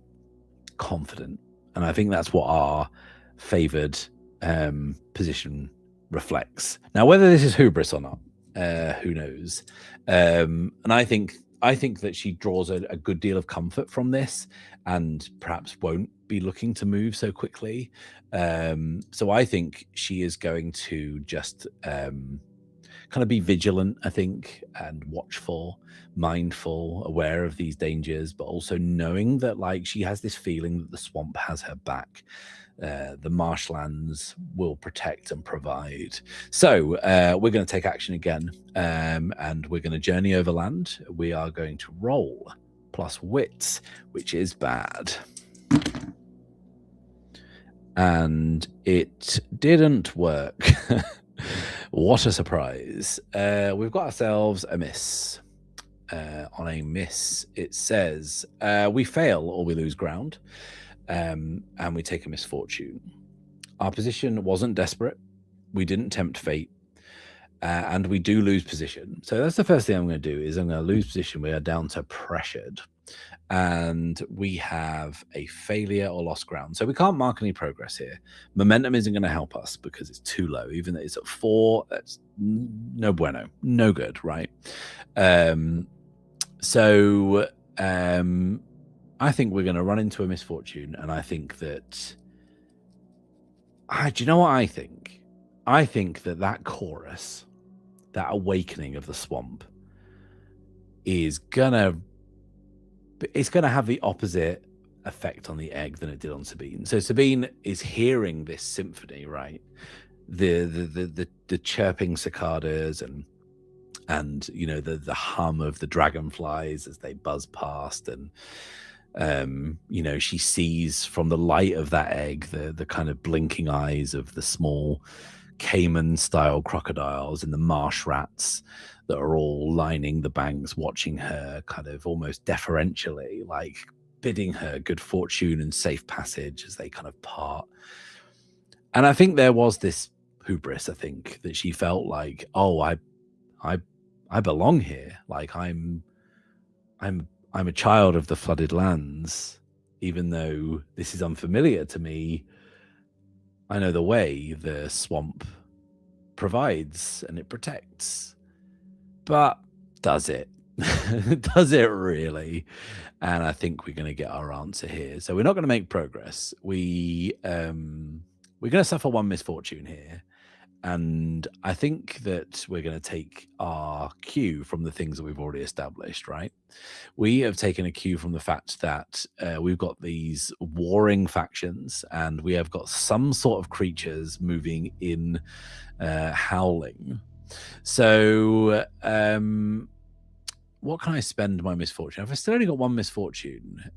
confident, and I think that's what our favored position reflects. Now, whether this is hubris or not, who knows? And I think that she draws a good deal of comfort from this, and perhaps won't be looking to move so quickly. So I think she is going to just kind of be vigilant, I think, and watchful, mindful, aware of these dangers, but also knowing that, like, she has this feeling that the swamp has her back. The marshlands will protect and provide. So we're going to take action again, and we're going to journey overland. We are going to roll plus wits, which is bad. And it didn't work. What a surprise. We've got ourselves a miss. On a miss, it says we fail or we lose ground. And we take a misfortune. Our position wasn't desperate. We didn't tempt fate. And we do lose position. So that's the first thing I'm going to do, is I'm going to lose position. We are down to pressured. And we have a failure or lost ground. So we can't mark any progress here. Momentum isn't going to help us because it's too low. Even though it's at 4, that's no bueno. No good, right? I think we're going to run into a misfortune, and I think that... do you know what I think? I think that chorus, that awakening of the swamp, is gonna have the opposite effect on the egg than it did on Sabine. So Sabine is hearing this symphony, right? The chirping cicadas and you know, the hum of the dragonflies as they buzz past, and you know, she sees from the light of that egg the kind of blinking eyes of the small caiman style crocodiles and the marsh rats that are all lining the banks, watching her kind of almost deferentially, like bidding her good fortune and safe passage as they kind of part. And I think there was this hubris, I think, that she felt like, oh, I belong here. Like, I'm a child of the flooded lands. Even though this is unfamiliar to me, I know the way the swamp provides and it protects. But does it? Does it really? And I think we're going to get our answer here. So we're not going to make progress. We're going to suffer one misfortune here. And I think that we're going to take our cue from the things that we've already established, right? We have taken a cue from the fact that we've got these warring factions, and we have got some sort of creatures moving in howling. So what can I spend my misfortune? If I still only got one misfortune,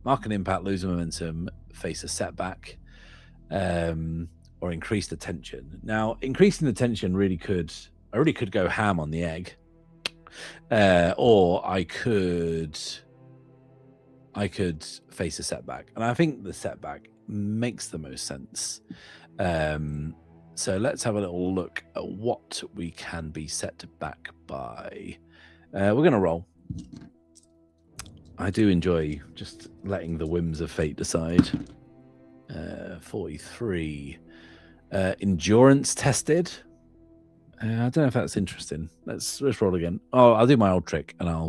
mark an impact, lose a momentum, face a setback, or increase the tension. Now, increasing the tension really could go ham on the egg, or I could face a setback, and I think the setback makes the most sense. So let's have a little look at what we can be set back by. We're going to roll. I do enjoy just letting the whims of fate decide. 43. Endurance tested. I don't know if that's interesting. Let's roll again. Oh, I'll do my old trick, and I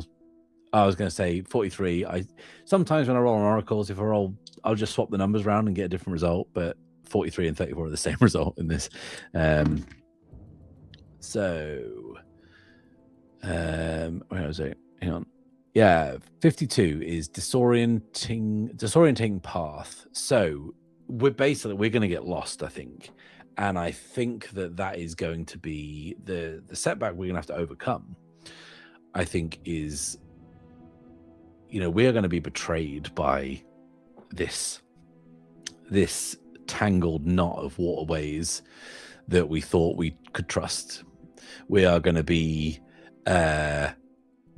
was going to say 43. Sometimes when I roll on oracles, if I roll, I'll just swap the numbers around and get a different result. But 43 and 34 are the same result in this. Where was it? Hang on. Yeah, 52 is disorienting path. So we're going to get lost, I think. And I think that is going to be the setback we're going to have to overcome. I think is, we are going to be betrayed by this tangled knot of waterways that we thought we could trust. We are going to be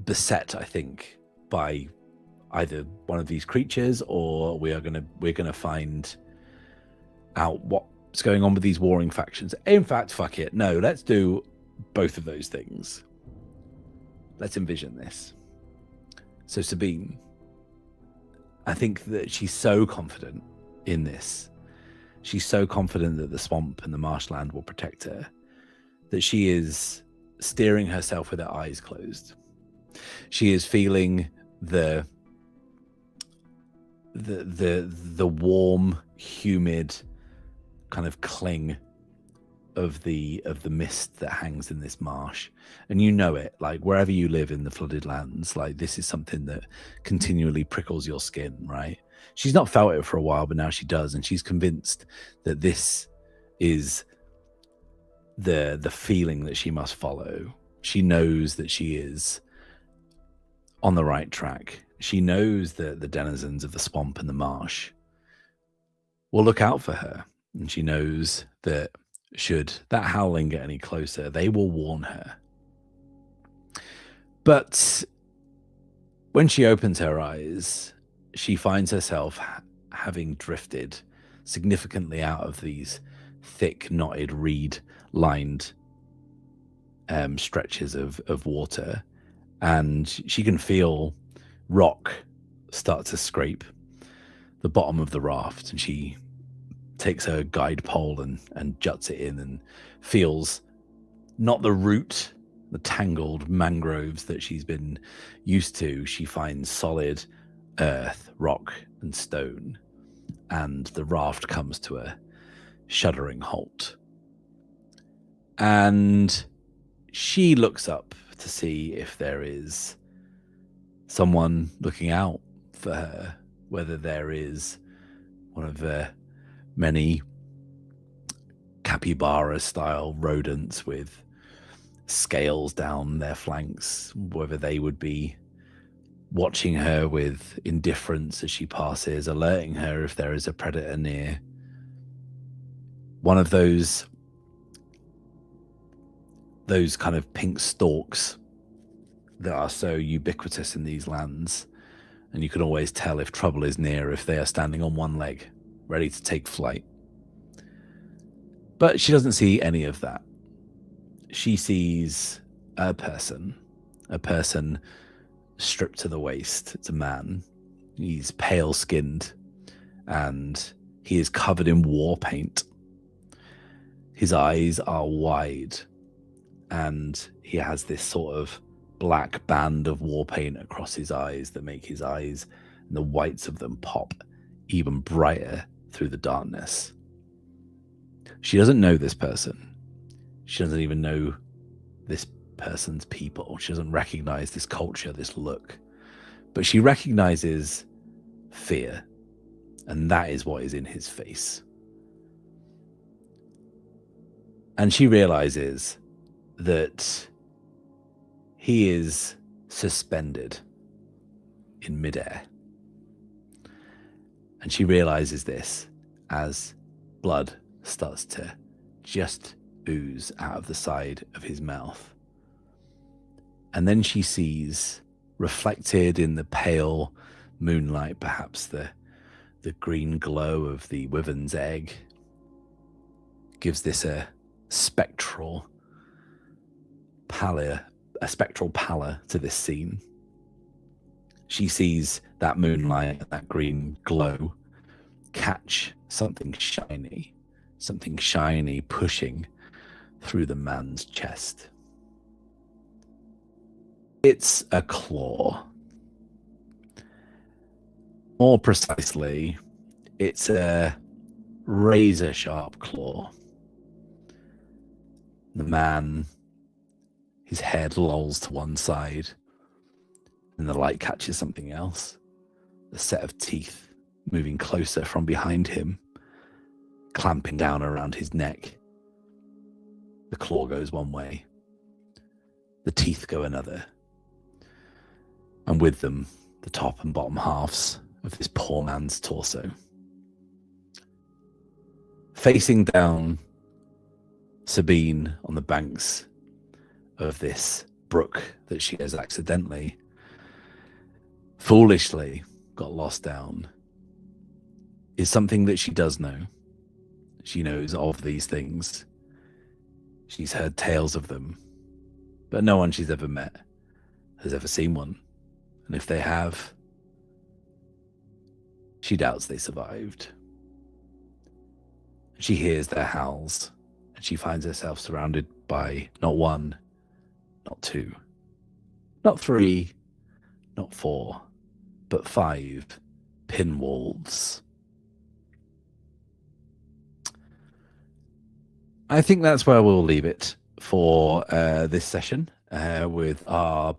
beset, I think, by either one of these creatures, or we're going to find out what's going on with these warring factions. In fact, fuck it. No, let's do both of those things. Let's envision this. So Sabine, I think that she's so confident in this. She's so confident that the swamp and the marshland will protect her, that she is steering herself with her eyes closed. She is feeling the warm, humid kind of cling of the mist that hangs in this marsh, and it, like wherever you live in the flooded lands, like this is something that continually prickles your skin, right? She's not felt it for a while, but now she does, and she's convinced that this is the feeling that she must follow. She knows that she is on the right track. She knows that the denizens of the swamp and the marsh will look out for her, and she knows that should that howling get any closer, they will warn her. But when she opens her eyes, she finds herself having drifted significantly out of these thick, knotted, reed-lined stretches of water, and she can feel rock start to scrape the bottom of the raft, and she takes her guide pole and juts it in and feels not the root, the tangled mangroves that she's been used to. She finds solid earth, rock, and stone, and the raft comes to a shuddering halt. And she looks up to see if there is someone looking out for her, whether there is one of the many capybara-style rodents with scales down their flanks, whether they would be watching her with indifference as she passes, alerting her if there is a predator near. One of those kind of pink stalks that are so ubiquitous in these lands, and you can always tell if trouble is near if they are standing on one leg, ready to take flight. But she doesn't see any of that. She sees a person stripped to the waist. It's a man. He's pale-skinned, and he is covered in war paint. His eyes are wide, and he has this sort of black band of war paint across his eyes that make his eyes and the whites of them pop even brighter through the darkness. She doesn't know this person. She doesn't even know this person's people. She doesn't recognize this culture, this look. But she recognizes fear, and that is what is in his face. And she realizes that he is suspended in midair. And she realizes this as blood starts to just ooze out of the side of his mouth. And then she sees, reflected in the pale moonlight, perhaps the green glow of the wyvern's egg, gives this a spectral pallor to this scene. She sees that moonlight, that green glow, catch something shiny pushing through the man's chest. It's a claw. More precisely, it's a razor-sharp claw. The man, his head lolls to one side, and the light catches something else. A set of teeth moving closer from behind him, clamping down around his neck. The claw goes one way. The teeth go another. And with them, the top and bottom halves of this poor man's torso. Facing down Sabine on the banks of this brook that she has accidentally, foolishly got lost down, is something that she does know. She knows of these things. She's heard tales of them, but no one she's ever met has ever seen one. And if they have, she doubts they survived. She hears their howls, and she finds herself surrounded by not one, not two, not three, not four, but 5 pin wolves. I think that's where we'll leave it for this session with our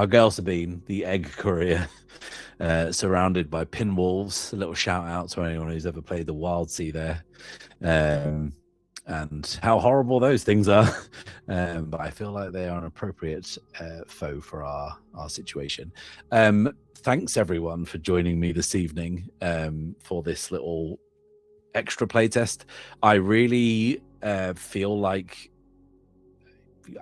girl Sabine, the egg courier, surrounded by pin wolves. A little shout out to anyone who's ever played the Wild Sea there, and how horrible those things are. But I feel like they are an appropriate foe for our situation. Thanks everyone for joining me this evening for this little extra playtest. I really feel like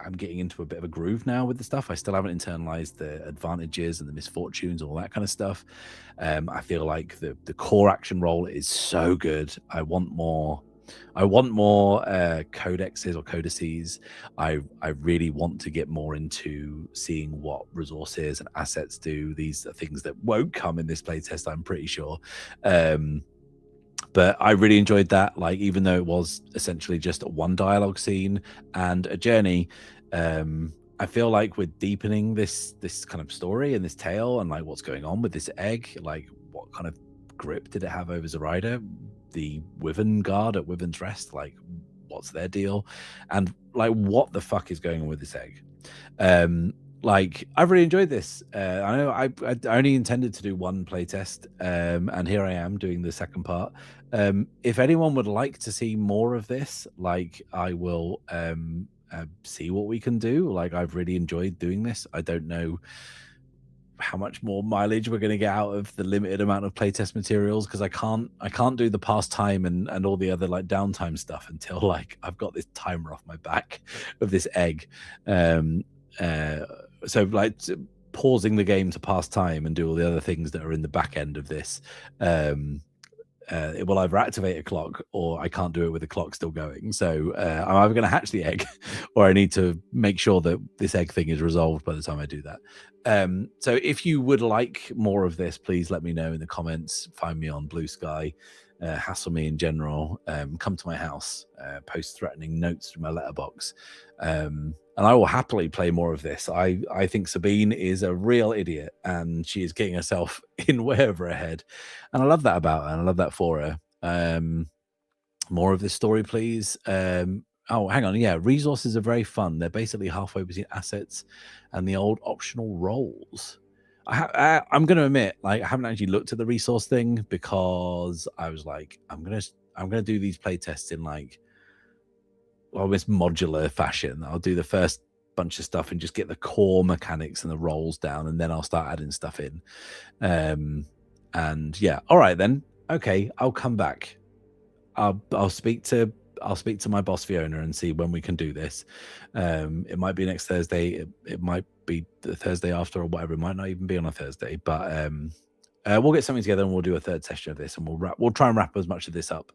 I'm getting into a bit of a groove now with the stuff. I still haven't internalized the advantages and the misfortunes and all that kind of stuff. I feel like the core action role is so good. I want more codexes or codices. I really want to get more into seeing what resources and assets do. These are things that won't come in this playtest, I'm pretty sure. But I really enjoyed that. Like, even though it was essentially just one dialogue scene and a journey, I feel like we're deepening this kind of story and this tale and like what's going on with this egg. Like, what kind of grip did it have over Zoraida? The Wyvern Guard at Wyvern's Rest, like, what's their deal? And like, what the fuck is going on with this egg? Like, I've really enjoyed this. I know I only intended to do one playtest, and here I am doing the second part. If anyone would like to see more of this, like, I will see what we can do. Like, I've really enjoyed doing this. I don't know how much more mileage we're going to get out of the limited amount of playtest materials, because I can't do the pastime and all the other like downtime stuff until like I've got this timer off my back of this egg. So like pausing the game to pass time and do all the other things that are in the back end of this, it will either activate a clock or I can't do it with the clock still going. So I'm either going to hatch the egg or I need to make sure that this egg thing is resolved by the time I do that. So if you would like more of this, please let me know in the comments. Find me on BlueSky, hassle me in general, come to my house, post threatening notes through my letterbox. And I will happily play more of this. I think Sabine is a real idiot and she is getting herself in way over her head. And I love that about her and I love that for her. More of this story, please. Oh, hang on. Yeah, resources are very fun. They're basically halfway between assets and the old optional roles. I'm going to admit, like, I haven't actually looked at the resource thing because I was like, I'm gonna do these playtests in like almost modular fashion. I'll do the first bunch of stuff and just get the core mechanics and the roles down, and then I'll start adding stuff in. And yeah, all right then. Okay, I'll come back. I'll speak to my boss Fiona and see when we can do this. It might be next Thursday. It might be the Thursday after or whatever. It might not even be on a Thursday. But we'll get something together and we'll do a third session of this, and we'll try and wrap as much of this up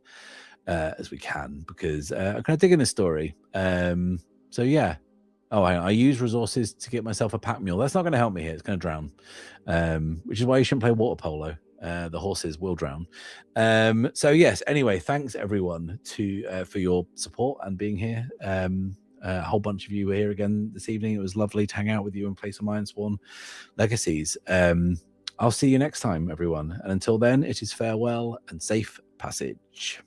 as we can, because I'm kind of digging this story. So yeah. Oh, I use resources to get myself a pack mule. That's not going to help me here. It's going to drown, which is why you shouldn't play water polo. The horses will drown. So yes, anyway, thanks everyone for your support and being here. A whole bunch of you were here again this evening. It was lovely to hang out with you and play some Ironsworn Legacies. I'll see you next time, everyone. And until then, it is farewell and safe passage.